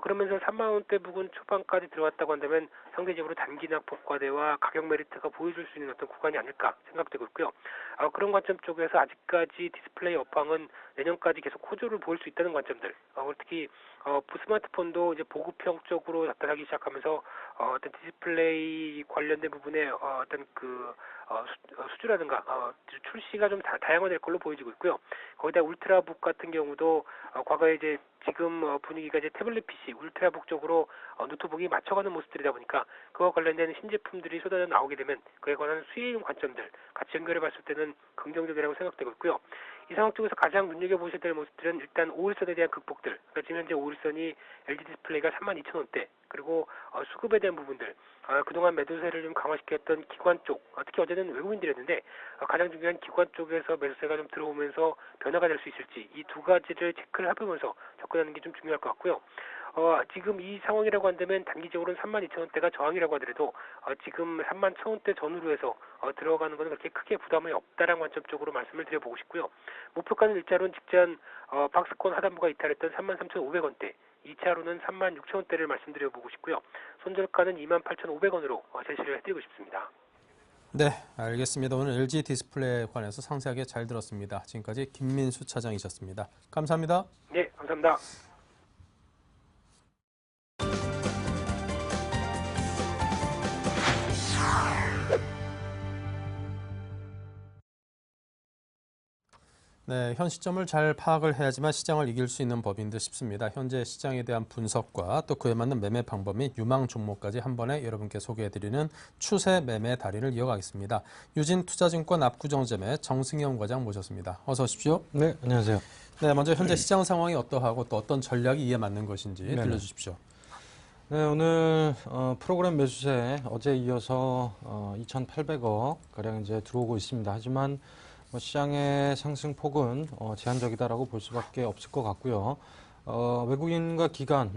Speaker 4: 그러면서 3만 원대 부근 초반까지 들어왔다고 한다면 상대적으로 단기 낙폭 과대와 가격 메리트가 보여줄 수 있는 어떤 구간이 아닐까 생각되고 있고요. 그런 관점 쪽에서 아직까지 디스플레이 업황은 내년까지 계속 호조를 보일 수 있다는 관점들 특히 스마트폰도 이제 보급형 쪽으로 나타나기 시작하면서 어떤 디스플레이 관련된 부분에 어떤 수주라든가 출시가 좀 다양화될 걸로 보여지고 있고요. 거기다 울트라북 같은 경우도 과거에 이제 지금 분위기가 이제 태블릿 PC, 울트라북 쪽으로 노트북이 맞춰가는 모습들이다 보니까 그와 관련된 신제품들이 쏟아져 나오게 되면 그에 관한 수익 관점들 같이 연결해 봤을 때는 긍정적이라고 생각되고 있고요. 이 상황 쪽에서 가장 눈여겨보셔야 될 모습들은 일단 5일선에 대한 극복들. 그러니까 지금 현재 5일선이 LG 디스플레이가 32,000원대 그리고 수급에 대한 부분들 그동안 매도세를 좀 강화시켰던 기관 쪽 특히 어제는 외국인들이었는데 가장 중요한 기관 쪽에서 매도세가 좀 들어오면서 변화가 될 수 있을지 이 두 가지를 체크를 해보면서 접근하는 게 좀 중요할 것 같고요. 지금 이 상황이라고 한다면 단기적으로는 32,000원대가 저항이라고 하더라도 지금 31,000원대 전후로 해서 들어가는 것은 그렇게 크게 부담이 없다라는 관점 쪽으로 말씀을 드려보고 싶고요. 목표가는 일자로는 직전 박스권 하단부가 이탈했던 33,500원대 2차로는 36,000원대를 말씀드려보고 싶고요. 손절가는 28,500원으로 제시를 해드리고 싶습니다.
Speaker 1: 네, 알겠습니다. 오늘 LG 디스플레이에 관해서 상세하게 잘 들었습니다. 지금까지 김민수 차장이셨습니다. 감사합니다.
Speaker 4: 네, 감사합니다.
Speaker 1: 네, 현 시점을 잘 파악을 해야지만 시장을 이길 수 있는 법인 듯 싶습니다. 현재 시장에 대한 분석과 또 그에 맞는 매매 방법 및 유망 종목까지 한 번에 여러분께 소개해드리는 추세 매매 달인을 이어가겠습니다. 유진투자증권 압구정점의 정승영 과장 모셨습니다. 어서 오십시오.
Speaker 5: 네, 안녕하세요.
Speaker 1: 네, 먼저 현재 시장 상황이 어떠하고 또 어떤 전략이 이에 맞는 것인지 들려주십시오.
Speaker 5: 네, 오늘 프로그램 매수세 어제 이어서 2,800억 가량 이제 들어오고 있습니다. 하지만 시장의 상승폭은 제한적이다라고 볼 수밖에 없을 것 같고요. 외국인과 기관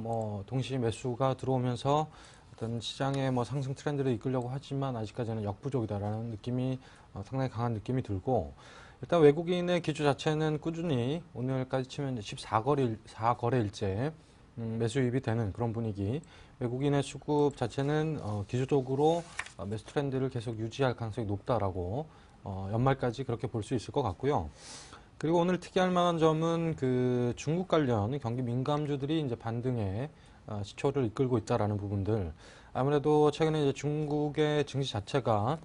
Speaker 5: 동시 매수가 들어오면서 어떤 시장의 상승 트렌드를 이끌려고 하지만 아직까지는 역부족이다라는 느낌이 상당히 강한 느낌이 들고, 일단 외국인의 기조 자체는 꾸준히 오늘까지 치면 14거래일째 매수 유입이 되는 그런 분위기. 외국인의 수급 자체는 기조적으로 매수 트렌드를 계속 유지할 가능성이 높다라고 연말까지 그렇게 볼 수 있을 것 같고요. 그리고 오늘 특이할 만한 점은 그 중국 관련 경기 민감주들이 이제 반등에 시초를 이끌고 있다라는 부분들. 아무래도 최근에 이제 중국의 증시 자체가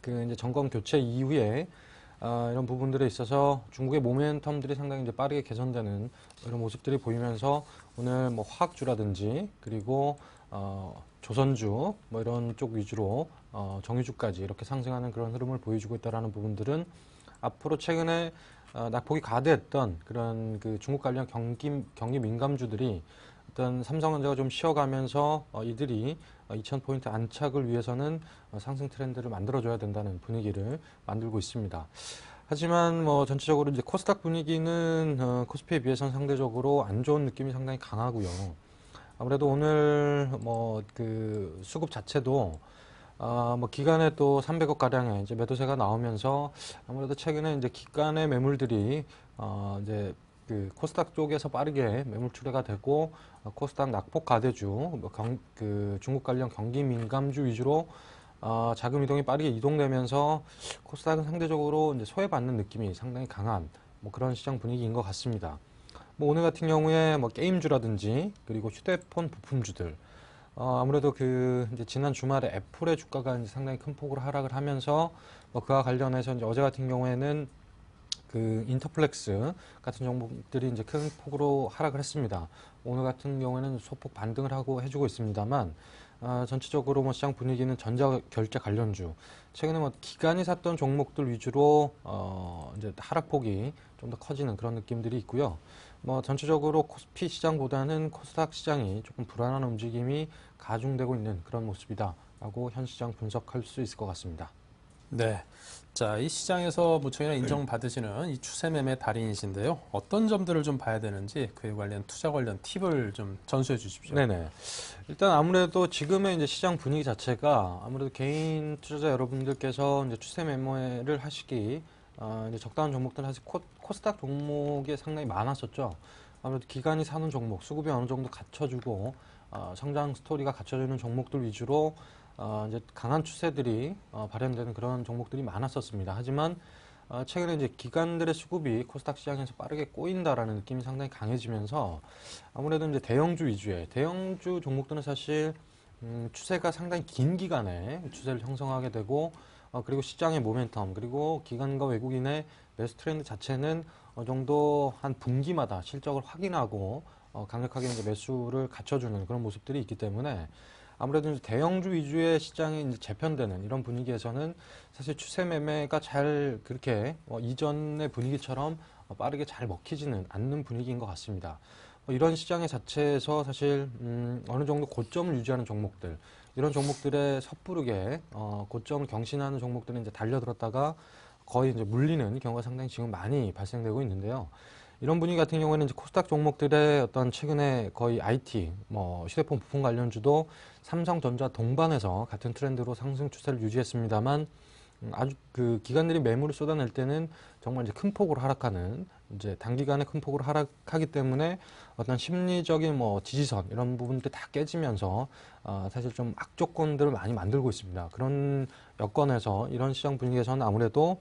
Speaker 5: 그 이제 정권 교체 이후에 이런 부분들에 있어서 중국의 모멘텀들이 상당히 이제 빠르게 개선되는 이런 모습들이 보이면서 오늘 화학주라든지 그리고 조선주 이런 쪽 위주로 정유주까지 이렇게 상승하는 그런 흐름을 보여주고 있다라는 부분들은 앞으로 최근에 낙폭이 과대했던 그런 그 중국 관련 경기 민감주들이 어떤 삼성전자가 좀 쉬어가면서 이들이 2,000포인트 안착을 위해서는 상승 트렌드를 만들어줘야 된다는 분위기를 만들고 있습니다. 하지만 전체적으로 이제 코스닥 분위기는 코스피에 비해서는 상대적으로 안 좋은 느낌이 상당히 강하고요. 아무래도 오늘 그 수급 자체도 기간에 또 300억 가량의 이제 매도세가 나오면서 아무래도 최근에 이제 기간의 매물들이 이제 그 코스닥 쪽에서 빠르게 매물 출회가 되고 코스닥 낙폭 가대주, 그 중국 관련 경기 민감주 위주로 자금 이동이 빠르게 이동되면서 코스닥은 상대적으로 이제 소외받는 느낌이 상당히 강한 그런 시장 분위기인 것 같습니다. 오늘 같은 경우에 게임주라든지 그리고 휴대폰 부품주들 아무래도 그 이제 지난 주말에 애플의 주가가 이제 상당히 큰 폭으로 하락을 하면서 그와 관련해서 이제 어제 같은 경우에는 그 인터플렉스 같은 종목들이 이제 큰 폭으로 하락을 했습니다. 오늘 같은 경우에는 소폭 반등을 하고 해주고 있습니다만 전체적으로 시장 분위기는 전자 결제 관련주 최근에 기관이 샀던 종목들 위주로 이제 하락폭이 좀 더 커지는 그런 느낌들이 있고요. 전체적으로 코스피 시장보다는 코스닥 시장이 조금 불안한 움직임이 가중되고 있는 그런 모습이다라고 현 시장 분석할 수 있을 것 같습니다.
Speaker 1: 네. 자, 이 시장에서 무척이나 인정받으시는 이 추세 매매 달인이신데요. 어떤 점들을 좀 봐야 되는지 그에 관련 투자 관련 팁을 좀 전수해 주십시오.
Speaker 5: 네네. 일단 아무래도 지금의 이제 시장 분위기 자체가 아무래도 개인 투자자 여러분들께서 이제 추세 매매를 하시기 이제 적당한 종목들 사실 코스닥 종목이 상당히 많았었죠. 아무래도 기관이 사는 종목, 수급이 어느 정도 갖춰주고 성장 스토리가 갖춰주는 종목들 위주로 이제 강한 추세들이 발현되는 그런 종목들이 많았었습니다. 하지만 최근에 이제 기관들의 수급이 코스닥 시장에서 빠르게 꼬인다라는 느낌이 상당히 강해지면서 아무래도 이제 대형주 위주의 대형주 종목들은 사실 추세가 상당히 긴 기간에 추세를 형성하게 되고 그리고 시장의 모멘텀 그리고 기관과 외국인의 매수 트렌드 자체는 어느 정도 한 분기마다 실적을 확인하고 강력하게 이제 매수를 갖춰주는 그런 모습들이 있기 때문에 아무래도 이제 대형주 위주의 시장이 이제 재편되는 이런 분위기에서는 사실 추세 매매가 잘 그렇게 이전의 분위기처럼 빠르게 잘 먹히지는 않는 분위기인 것 같습니다. 이런 시장의 자체에서 사실 어느 정도 고점을 유지하는 종목들 이런 종목들의 섣부르게 고점을 경신하는 종목들은 이제 달려들었다가 거의 이제 물리는 경우가 상당히 지금 많이 발생되고 있는데요. 이런 분위기 같은 경우에는 이제 코스닥 종목들의 어떤 최근에 거의 IT, 휴대폰 부품 관련주도 삼성전자 동반해서 같은 트렌드로 상승 추세를 유지했습니다만 아주 그 기관들이 매물을 쏟아낼 때는 정말 이제 큰 폭으로 하락하는 이제 단기간에 큰 폭으로 하락하기 때문에 어떤 심리적인 지지선 이런 부분들이 다 깨지면서 사실 좀 악조건들을 많이 만들고 있습니다. 그런 여건에서 이런 시장 분위기에서는 아무래도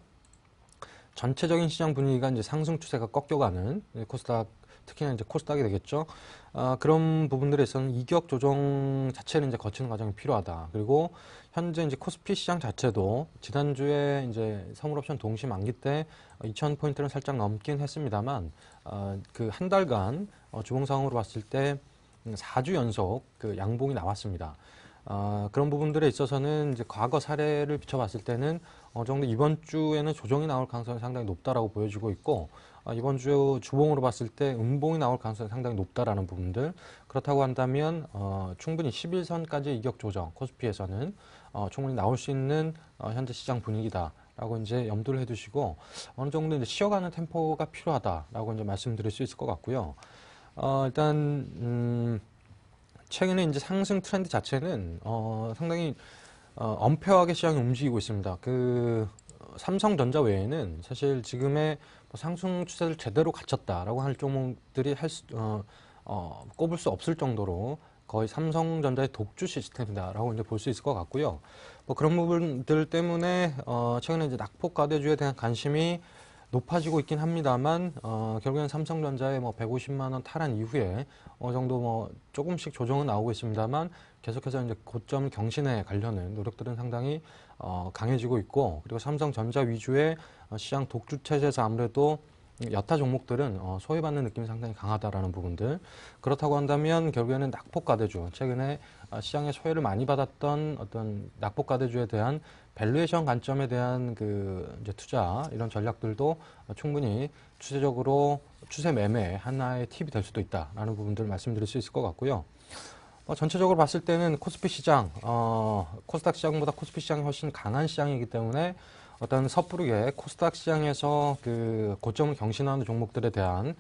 Speaker 5: 전체적인 시장 분위기가 이제 상승 추세가 꺾여가는 코스닥 특히나 이제 코스닥이 되겠죠. 그런 부분들에 있어서는 이격 조정 자체를 이제 거치는 과정이 필요하다. 그리고 현재 이제 코스피 시장 자체도 지난주에 이제 선물옵션 동시 만기 때 2,000포인트를 살짝 넘긴 했습니다만 그 한 달간 주봉 상황으로 봤을 때 4주 연속 그 양봉이 나왔습니다. 그런 부분들에 있어서는 이제 과거 사례를 비춰봤을 때는 어느 정도 이번 주에는 조정이 나올 가능성이 상당히 높다라고 보여지고 있고 이번 주 주봉으로 봤을 때 음봉이 나올 가능성이 상당히 높다라는 부분들 그렇다고 한다면 충분히 11선까지 이격 조정 코스피에서는 충분히 나올 수 있는 현재 시장 분위기다라고 이제 염두를 해두시고 어느 정도 이제 쉬어가는 템포가 필요하다라고 이제 말씀드릴 수 있을 것 같고요. 일단 최근에 이제 상승 트렌드 자체는 상당히 엄폐하게 시장이 움직이고 있습니다. 그 삼성전자 외에는 사실 지금의 상승 추세를 제대로 갖췄다라고 할 종목들이 꼽을 수 없을 정도로 거의 삼성전자의 독주 시스템이다라고 이제 볼 수 있을 것 같고요. 그런 부분들 때문에 최근에 이제 낙폭 과대주에 대한 관심이 높아지고 있긴 합니다만 결국엔 삼성전자의 150만 원 탈환 이후에 어느 정도 조금씩 조정은 나오고 있습니다만 계속해서 이제 고점 경신에 가려는 노력들은 상당히 강해지고 있고 그리고 삼성전자 위주의 시장 독주 체제에서 아무래도 여타 종목들은 소외받는 느낌이 상당히 강하다라는 부분들 그렇다고 한다면 결국에는 낙폭 과대주 최근에 시장에 소외를 많이 받았던 어떤 낙폭 과대주에 대한 밸류에이션 관점에 대한 그 이제 투자 이런 전략들도 충분히 추세적으로 추세 매매 하나의 팁이 될 수도 있다라는 부분들을 말씀드릴 수 있을 것 같고요. 전체적으로 봤을 때는 코스피 시장, 코스닥 시장보다 코스피 시장이 훨씬 강한 시장이기 때문에 어떤 섣부르게 코스닥 시장에서 그 고점을 경신하는 종목들에 대한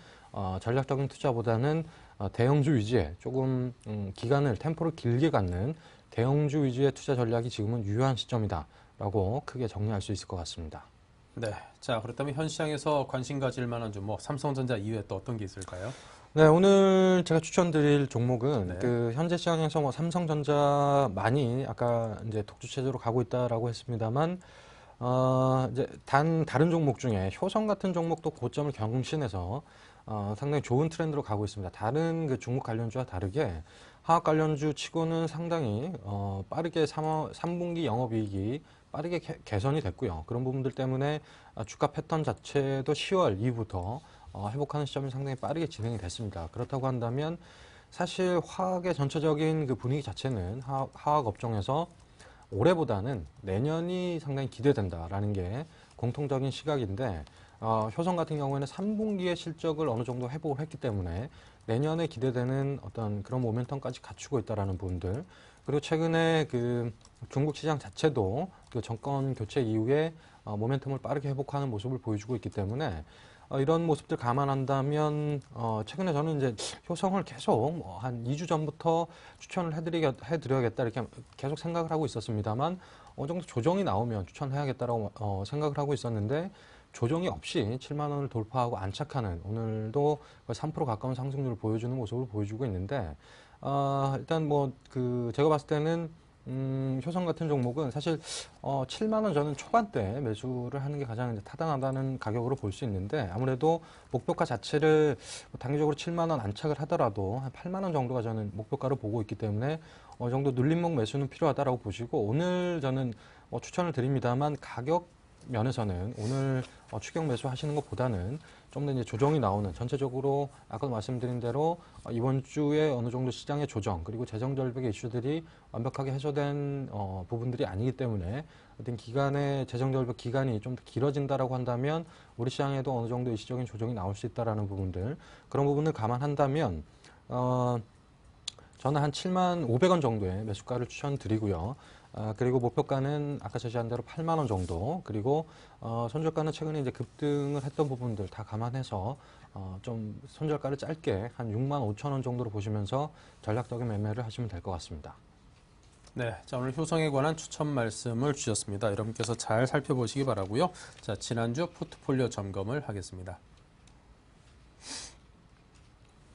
Speaker 5: 전략적인 투자보다는 대형주 위주의 조금 기간을 템포를 길게 갖는 대형주 위주의 투자 전략이 지금은 유효한 시점이다라고 크게 정리할 수 있을 것 같습니다.
Speaker 1: 네. 자, 그렇다면 현 시장에서 관심 가질 만한 종목, 삼성전자 이외에 또 어떤 게 있을까요?
Speaker 5: 네, 오늘 제가 추천드릴 종목은
Speaker 1: 네.
Speaker 5: 그 현재 시장에서 삼성전자 많이 아까 이제 독주 체제로 가고 있다라고 했습니다만 이제 다른 종목 중에 효성 같은 종목도 고점을 경신해서 상당히 좋은 트렌드로 가고 있습니다. 다른 그 중국 관련주와 다르게 화학 관련주 치고는 상당히 빠르게 3분기 영업이익이 빠르게 개선이 됐고요. 그런 부분들 때문에 주가 패턴 자체도 10월 이후부터 회복하는 시점이 상당히 빠르게 진행이 됐습니다. 그렇다고 한다면 사실 화학의 전체적인 그 분위기 자체는 화학 업종에서 올해보다는 내년이 상당히 기대된다라는 게 공통적인 시각인데 효성 같은 경우에는 3분기의 실적을 어느 정도 회복을 했기 때문에 내년에 기대되는 어떤 그런 모멘텀까지 갖추고 있다라는 부분들 그리고 최근에 그 중국 시장 자체도 그 정권 교체 이후에 모멘텀을 빠르게 회복하는 모습을 보여주고 있기 때문에 이런 모습들 감안한다면 최근에 저는 이제 효성을 계속 한 2주 전부터 추천을 해드려야겠다 이렇게 계속 생각을 하고 있었습니다만 어느 정도 조정이 나오면 추천해야겠다라고 생각을 하고 있었는데 조정이 없이 7만 원을 돌파하고 안착하는 오늘도 3% 가까운 상승률을 보여주는 모습을 보여주고 있는데 일단 제가 봤을 때는 효성 같은 종목은 사실 7만 원 저는 초반대 매수를 하는 게 가장 이제 타당하다는 가격으로 볼 수 있는데 아무래도 목표가 자체를 단기적으로 7만 원 안착을 하더라도 한 8만 원 정도가 저는 목표가로 보고 있기 때문에 어느 정도 눌림목 매수는 필요하다라고 보시고 오늘 저는 추천을 드립니다만 가격 면에서는 오늘 추격 매수 하시는 것보다는 좀 더 이제 조정이 나오는 전체적으로 아까 말씀드린 대로 이번 주에 어느 정도 시장의 조정 그리고 재정 절벽의 이슈들이 완벽하게 해소된 부분들이 아니기 때문에 어떤 기간의 재정 절벽 기간이 좀 더 길어진다라고 한다면 우리 시장에도 어느 정도 일시적인 조정이 나올 수 있다라는 부분들 그런 부분을 감안한다면 저는 한 7만 500원 정도의 매수가를 추천드리고요. 그리고 목표가는 아까 제시한 대로 8만 원 정도, 그리고 손절가는 최근에 이제 급등을 했던 부분들 다 감안해서 좀 손절가를 짧게 한 6만 5천 원 정도로 보시면서 전략적인 매매를 하시면 될 것 같습니다.
Speaker 1: 네, 자 오늘 효성에 관한 추천 말씀을 주셨습니다. 여러분께서 잘 살펴보시기 바라고요. 자, 지난주 포트폴리오 점검을 하겠습니다.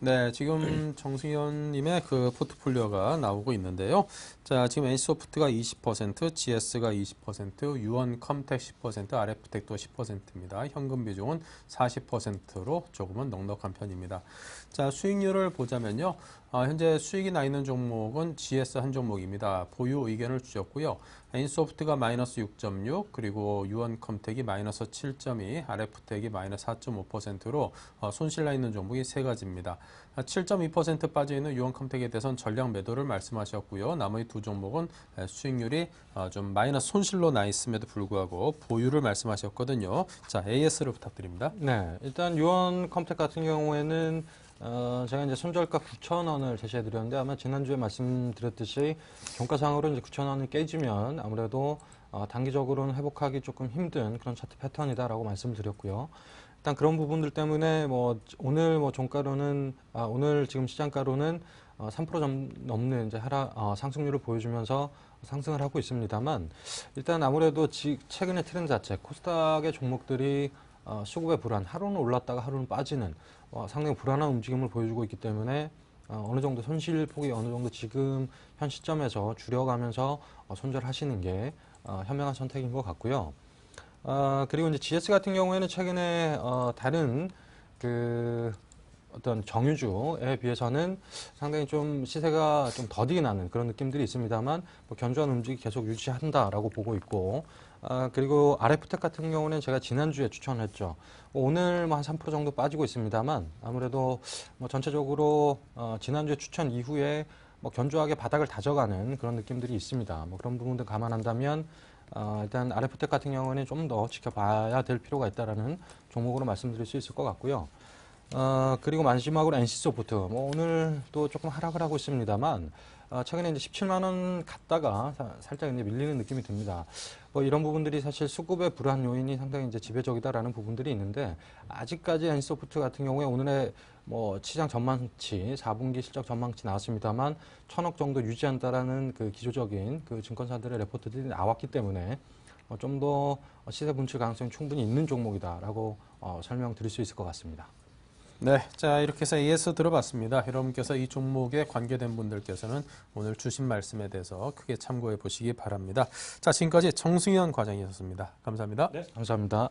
Speaker 1: 네, 지금 정승현님의 그 포트폴리오가 나오고 있는데요. 자, 지금 NC소프트가 20%, GS가 20%, 유원컴텍 10%, RF텍도 10%입니다. 현금 비중은 40%로 조금은 넉넉한 편입니다. 자, 수익률을 보자면요. 현재 수익이 나 있는 종목은 GS 한 종목입니다. 보유 의견을 주셨고요. NC소프트가 마이너스 6.6, 그리고 유원컴텍이 마이너스 7.2, RF텍이 마이너스 4.5%로 손실 나 있는 종목이 세 가지입니다. 7.2% 빠져있는 유원컴텍에 대해서는 전량 매도를 말씀하셨고요. 나머지 두 종목은 수익률이 좀 마이너스 손실로 나 있음에도 불구하고 보유를 말씀하셨거든요. 자, AS를 부탁드립니다.
Speaker 5: 네, 일단 유원컴텍 같은 경우에는 제가 이제 손절가 9,000원을 제시해드렸는데 아마 지난주에 말씀드렸듯이 종가상으로 이제 9,000원이 깨지면 아무래도 단기적으로는 회복하기 조금 힘든 그런 차트 패턴이다라고 말씀드렸고요. 일단 그런 부분들 때문에 오늘 종가로는 오늘 지금 시장가로는 3% 넘는 이제 상승률을 보여주면서 상승을 하고 있습니다만 일단 아무래도 최근의 트렌드 자체 코스닥의 종목들이 수급의 불안 하루는 올랐다가 하루는 빠지는 상당히 불안한 움직임을 보여주고 있기 때문에 어느 정도 손실 폭이 어느 정도 지금 현 시점에서 줄여가면서 손절하시는 게 현명한 선택인 것 같고요. 그리고 이제 GS 같은 경우에는 최근에 다른 어떤 정유주에 비해서는 상당히 좀 시세가 좀 더디게 나는 그런 느낌들이 있습니다만 견조한 움직임이 계속 유지한다라고 보고 있고 그리고 RF텍 같은 경우는 제가 지난주에 추천했죠. 오늘 한 3% 정도 빠지고 있습니다만 아무래도 전체적으로 지난주에 추천 이후에 견조하게 바닥을 다져가는 그런 느낌들이 있습니다. 그런 부분들 감안한다면 일단 RF텍 같은 경우는 좀 더 지켜봐야 될 필요가 있다라는 종목으로 말씀드릴 수 있을 것 같고요. 그리고 마지막으로 NC소프트. 오늘 또 조금 하락을 하고 있습니다만, 최근에 이제 17만 원 갔다가 살짝 이제 밀리는 느낌이 듭니다. 이런 부분들이 사실 수급의 불안 요인이 상당히 이제 지배적이다라는 부분들이 있는데, 아직까지 NC소프트 같은 경우에 오늘의 시장 전망치, 4분기 실적 전망치 나왔습니다만, 1,000억 정도 유지한다라는 그 기조적인 그 증권사들의 레포트들이 나왔기 때문에, 좀 더 시세 분출 가능성이 충분히 있는 종목이다라고 설명드릴 수 있을 것 같습니다.
Speaker 1: 네, 자 이렇게 해서 AS 들어봤습니다. 여러분께서 이 종목에 관계된 분들께서는 오늘 주신 말씀에 대해서 크게 참고해 보시기 바랍니다. 자, 지금까지 정승현 과장이었습니다. 감사합니다.
Speaker 5: 네, 감사합니다.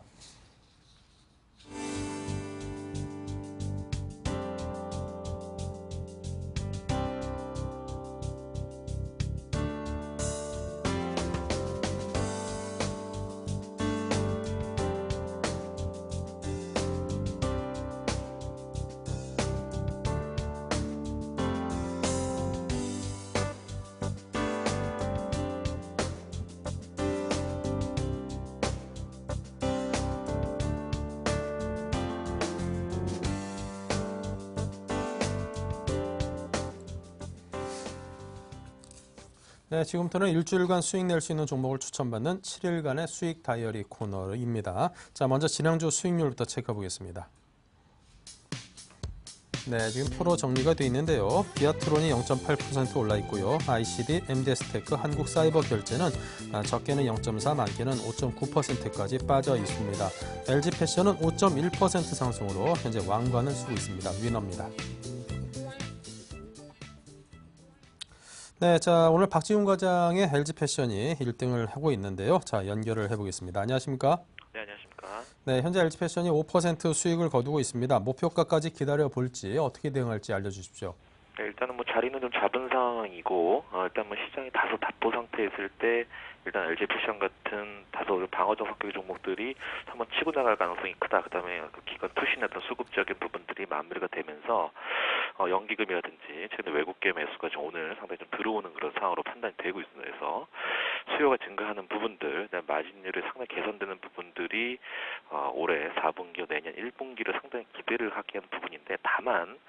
Speaker 1: 네, 지금부터는 일주일간 수익 낼 수 있는 종목을 추천받는 7일간의 수익 다이어리 코너입니다. 자, 먼저 지난주 수익률부터 체크해 보겠습니다. 네, 지금 표로 정리가 되어 있는데요. 비아트론이 0.8% 올라 있고요. ICD, MDS테크, 한국사이버결제는 적게는 0.4, 많게는 5.9%까지 빠져 있습니다. LG패션은 5.1% 상승으로 현재 왕관을 쓰고 있습니다. 위너입니다. 네, 자, 오늘 박지훈 과장의 LG패션이 1등을 하고 있는데요. 자, 연결을 해보겠습니다. 안녕하십니까?
Speaker 6: 네, 안녕하십니까.
Speaker 1: 네, 현재 LG패션이 5% 수익을 거두고 있습니다. 목표가까지 기다려볼지 어떻게 대응할지 알려주십시오.
Speaker 6: 네, 일단은 뭐 자리는 좀 잡은 상황이고, 일단 뭐 시장이 다소 답보 상태에 있을 때, 일단 LG패션 같은 다소 방어적 성격의 종목들이 한번 치고 나갈 가능성이 크다. 그다음에 그 기관 투신 어떤 수급적인 부분들이 마무리가 되면서 연기금이라든지 최근에 외국계 매수가 좀 오늘 상당히 좀 들어오는 그런 상황으로 판단이 되고 있습니다. 그래서 수요가 증가하는 부분들, 그다음에 마진율이 상당히 개선되는 부분들이 올해 4분기, 내년 1분기를 상당히 기대를 하게 하는 부분인데, 다만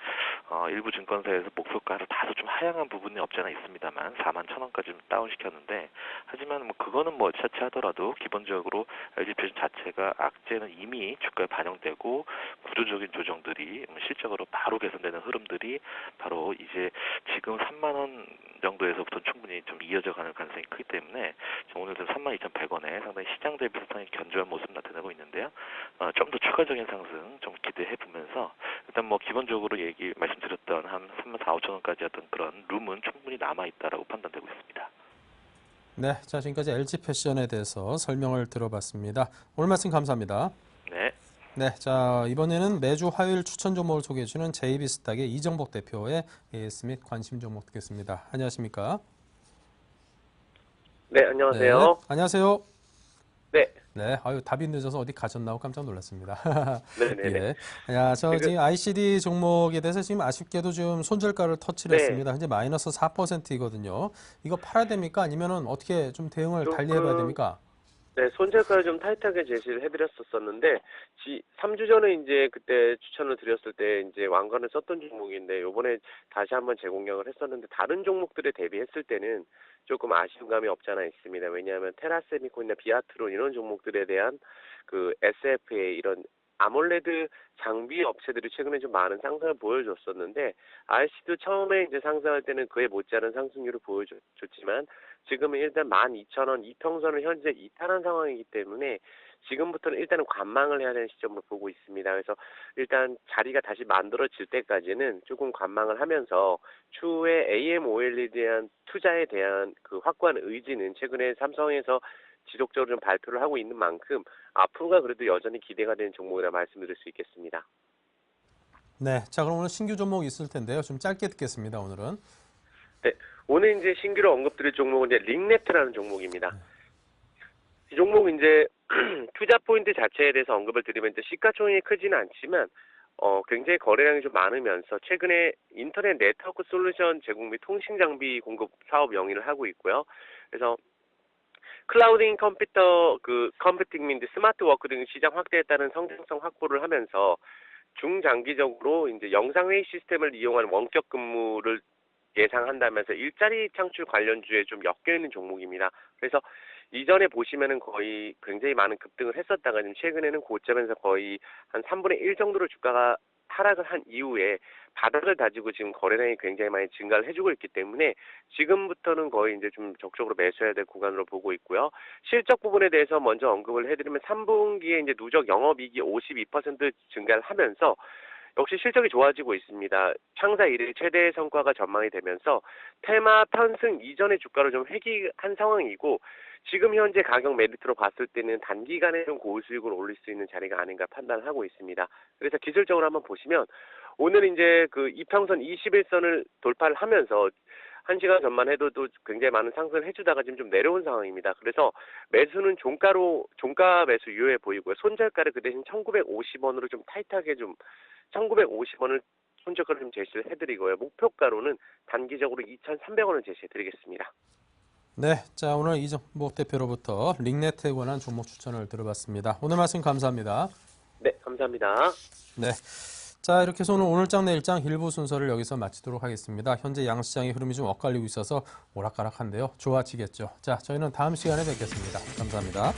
Speaker 6: 일부 증권사에서 목표가를 다소 좀 하향한 부분이 없지 않아 있습니다만 41,000원까지 좀 다운시켰는데, 하지만 뭐 그거는 뭐 차치하더라도 기본적으로 LG패션 자체가 악재는 이미 주가에 반영되고 구조적인 조정들이 실적으로 바로 개선되는 흐름들이 바로 이제 지금 3만 원 정도에서부터 충분히 좀 이어져 가는 가능성이 크기 때문에 오늘도 32,100원에 상당히 시장 대비 상당히 견조한 모습 나타내고 있는데요. 좀 더 추가적인 상승 좀 기대해 보면서 일단 뭐 기본적으로 말씀드렸던 한 34,000-35,000원까지 어떤 그런 룸은 충분히 남아 있다라고 판단되고 있습니다.
Speaker 1: 네, 자, 지금까지 LG패션에 대해서 설명을 들어봤습니다. 오늘 말씀 감사합니다.
Speaker 6: 네.
Speaker 1: 네, 자, 이번에는 매주 화요일 추천 종목을 소개해주는 JB스탁의 이정복 대표의 AS 및 관심 종목 듣겠습니다. 안녕하십니까?
Speaker 7: 네, 안녕하세요.
Speaker 1: 네, 안녕하세요.
Speaker 7: 네,
Speaker 1: 네, 아유, 답이 늦어서 어디 가셨나 고 깜짝 놀랐습니다.
Speaker 7: 네네네.
Speaker 1: 예. 야, 저 지금 ICD 종목에 대해서 지금 아쉽게도 좀 손절가를 터치를
Speaker 7: 네.
Speaker 1: 했습니다. 현재 마이너스 4%이거든요. 이거 팔아야 됩니까? 아니면은 어떻게 좀 대응을
Speaker 7: 조금,
Speaker 1: 달리해봐야 됩니까?
Speaker 7: 네, 손절가를 좀 타이트하게 제시를 해드렸었는데, 3주 전에 이제 그때 추천을 드렸을 때 이제 왕관을 썼던 종목인데, 요번에 다시 한번 재공략을 했었는데, 다른 종목들에 대비했을 때는 조금 아쉬운 감이 없지 않아 있습니다. 왜냐하면 테라세미콘이나 비아트론 이런 종목들에 대한 그 SFA 이런 아몰레드 장비 업체들이 최근에 좀 많은 상승을 보여줬었는데, RC도 처음에 이제 상승할 때는 그에 못지않은 상승률을 보여줬지만, 지금은 일단 12,000원 이평선을 현재 이탈한 상황이기 때문에 지금부터는 일단은 관망을 해야 되는 시점으로 보고 있습니다. 그래서 일단 자리가 다시 만들어질 때까지는 조금 관망을 하면서 추후에 AMOL에 대한 투자에 대한 그 확고한 의지는 최근에 삼성에서 지속적으로 좀 발표를 하고 있는 만큼 앞으로가 그래도 여전히 기대가 되는 종목이라 말씀드릴 수 있겠습니다.
Speaker 1: 네, 자, 그럼 오늘 신규 종목 있을 텐데요. 좀 짧게 듣겠습니다, 오늘은.
Speaker 7: 네, 오늘 이제 신규로 언급드릴 종목은 이제 링네트라는 종목입니다. 이 종목은 이제 투자 포인트 자체에 대해서 언급을 드리면 이제 시가총액이 크지는 않지만 굉장히 거래량이 좀 많으면서 최근에 인터넷 네트워크 솔루션 제공 및 통신 장비 공급 사업 영위를 하고 있고요. 그래서 클라우딩 컴퓨터 컴퓨팅 및 스마트 워크 등 시장 확대에 따른 성장성 확보를 하면서 중장기적으로 이제 영상 회의 시스템을 이용한 원격 근무를 예상한다면서 일자리 창출 관련주에 좀 엮여 있는 종목입니다. 그래서 이전에 보시면은 거의 굉장히 많은 급등을 했었다가 지금 최근에는 고점에서 거의 한 3분의 1 정도로 주가가 하락을 한 이후에 바닥을 다지고 지금 거래량이 굉장히 많이 증가를 해주고 있기 때문에 지금부터는 거의 이제 좀 적극적으로 매수해야 될 구간으로 보고 있고요. 실적 부분에 대해서 먼저 언급을 해드리면 3분기에 이제 누적 영업이익이 52% 증가를 하면서 역시 실적이 좋아지고 있습니다. 창사 이래 최대의 성과가 전망이 되면서 테마 편승 이전의 주가로 좀 회귀한 상황이고 지금 현재 가격 메리트로 봤을 때는 단기간에 좀 고수익을 올릴 수 있는 자리가 아닌가 판단을 하고 있습니다. 그래서 기술적으로 한번 보시면 오늘 이제 그 이평선 21선을 돌파를 하면서 1시간 전만 해도 또 굉장히 많은 상승을 해주다가 지금 좀 내려온 상황입니다. 그래서 매수는 종가 매수 유효해 보이고요. 손절가를 그 대신 1,950원으로 좀 타이트하게 좀 1,950원을 손절가를 좀 제시를 해드리고요. 목표가로는 단기적으로 2,300원을 제시해드리겠습니다.
Speaker 1: 네, 자, 오늘 이정복 대표로부터 링네트에 관한 종목 추천을 들어봤습니다. 오늘 말씀 감사합니다.
Speaker 7: 네, 감사합니다.
Speaker 1: 네. 자, 이렇게 해서 오늘장 내일장 일부 순서를 여기서 마치도록 하겠습니다. 현재 양시장의 흐름이 좀 엇갈리고 있어서 오락가락한데요. 좋아지겠죠. 자, 저희는 다음 시간에 뵙겠습니다. 감사합니다.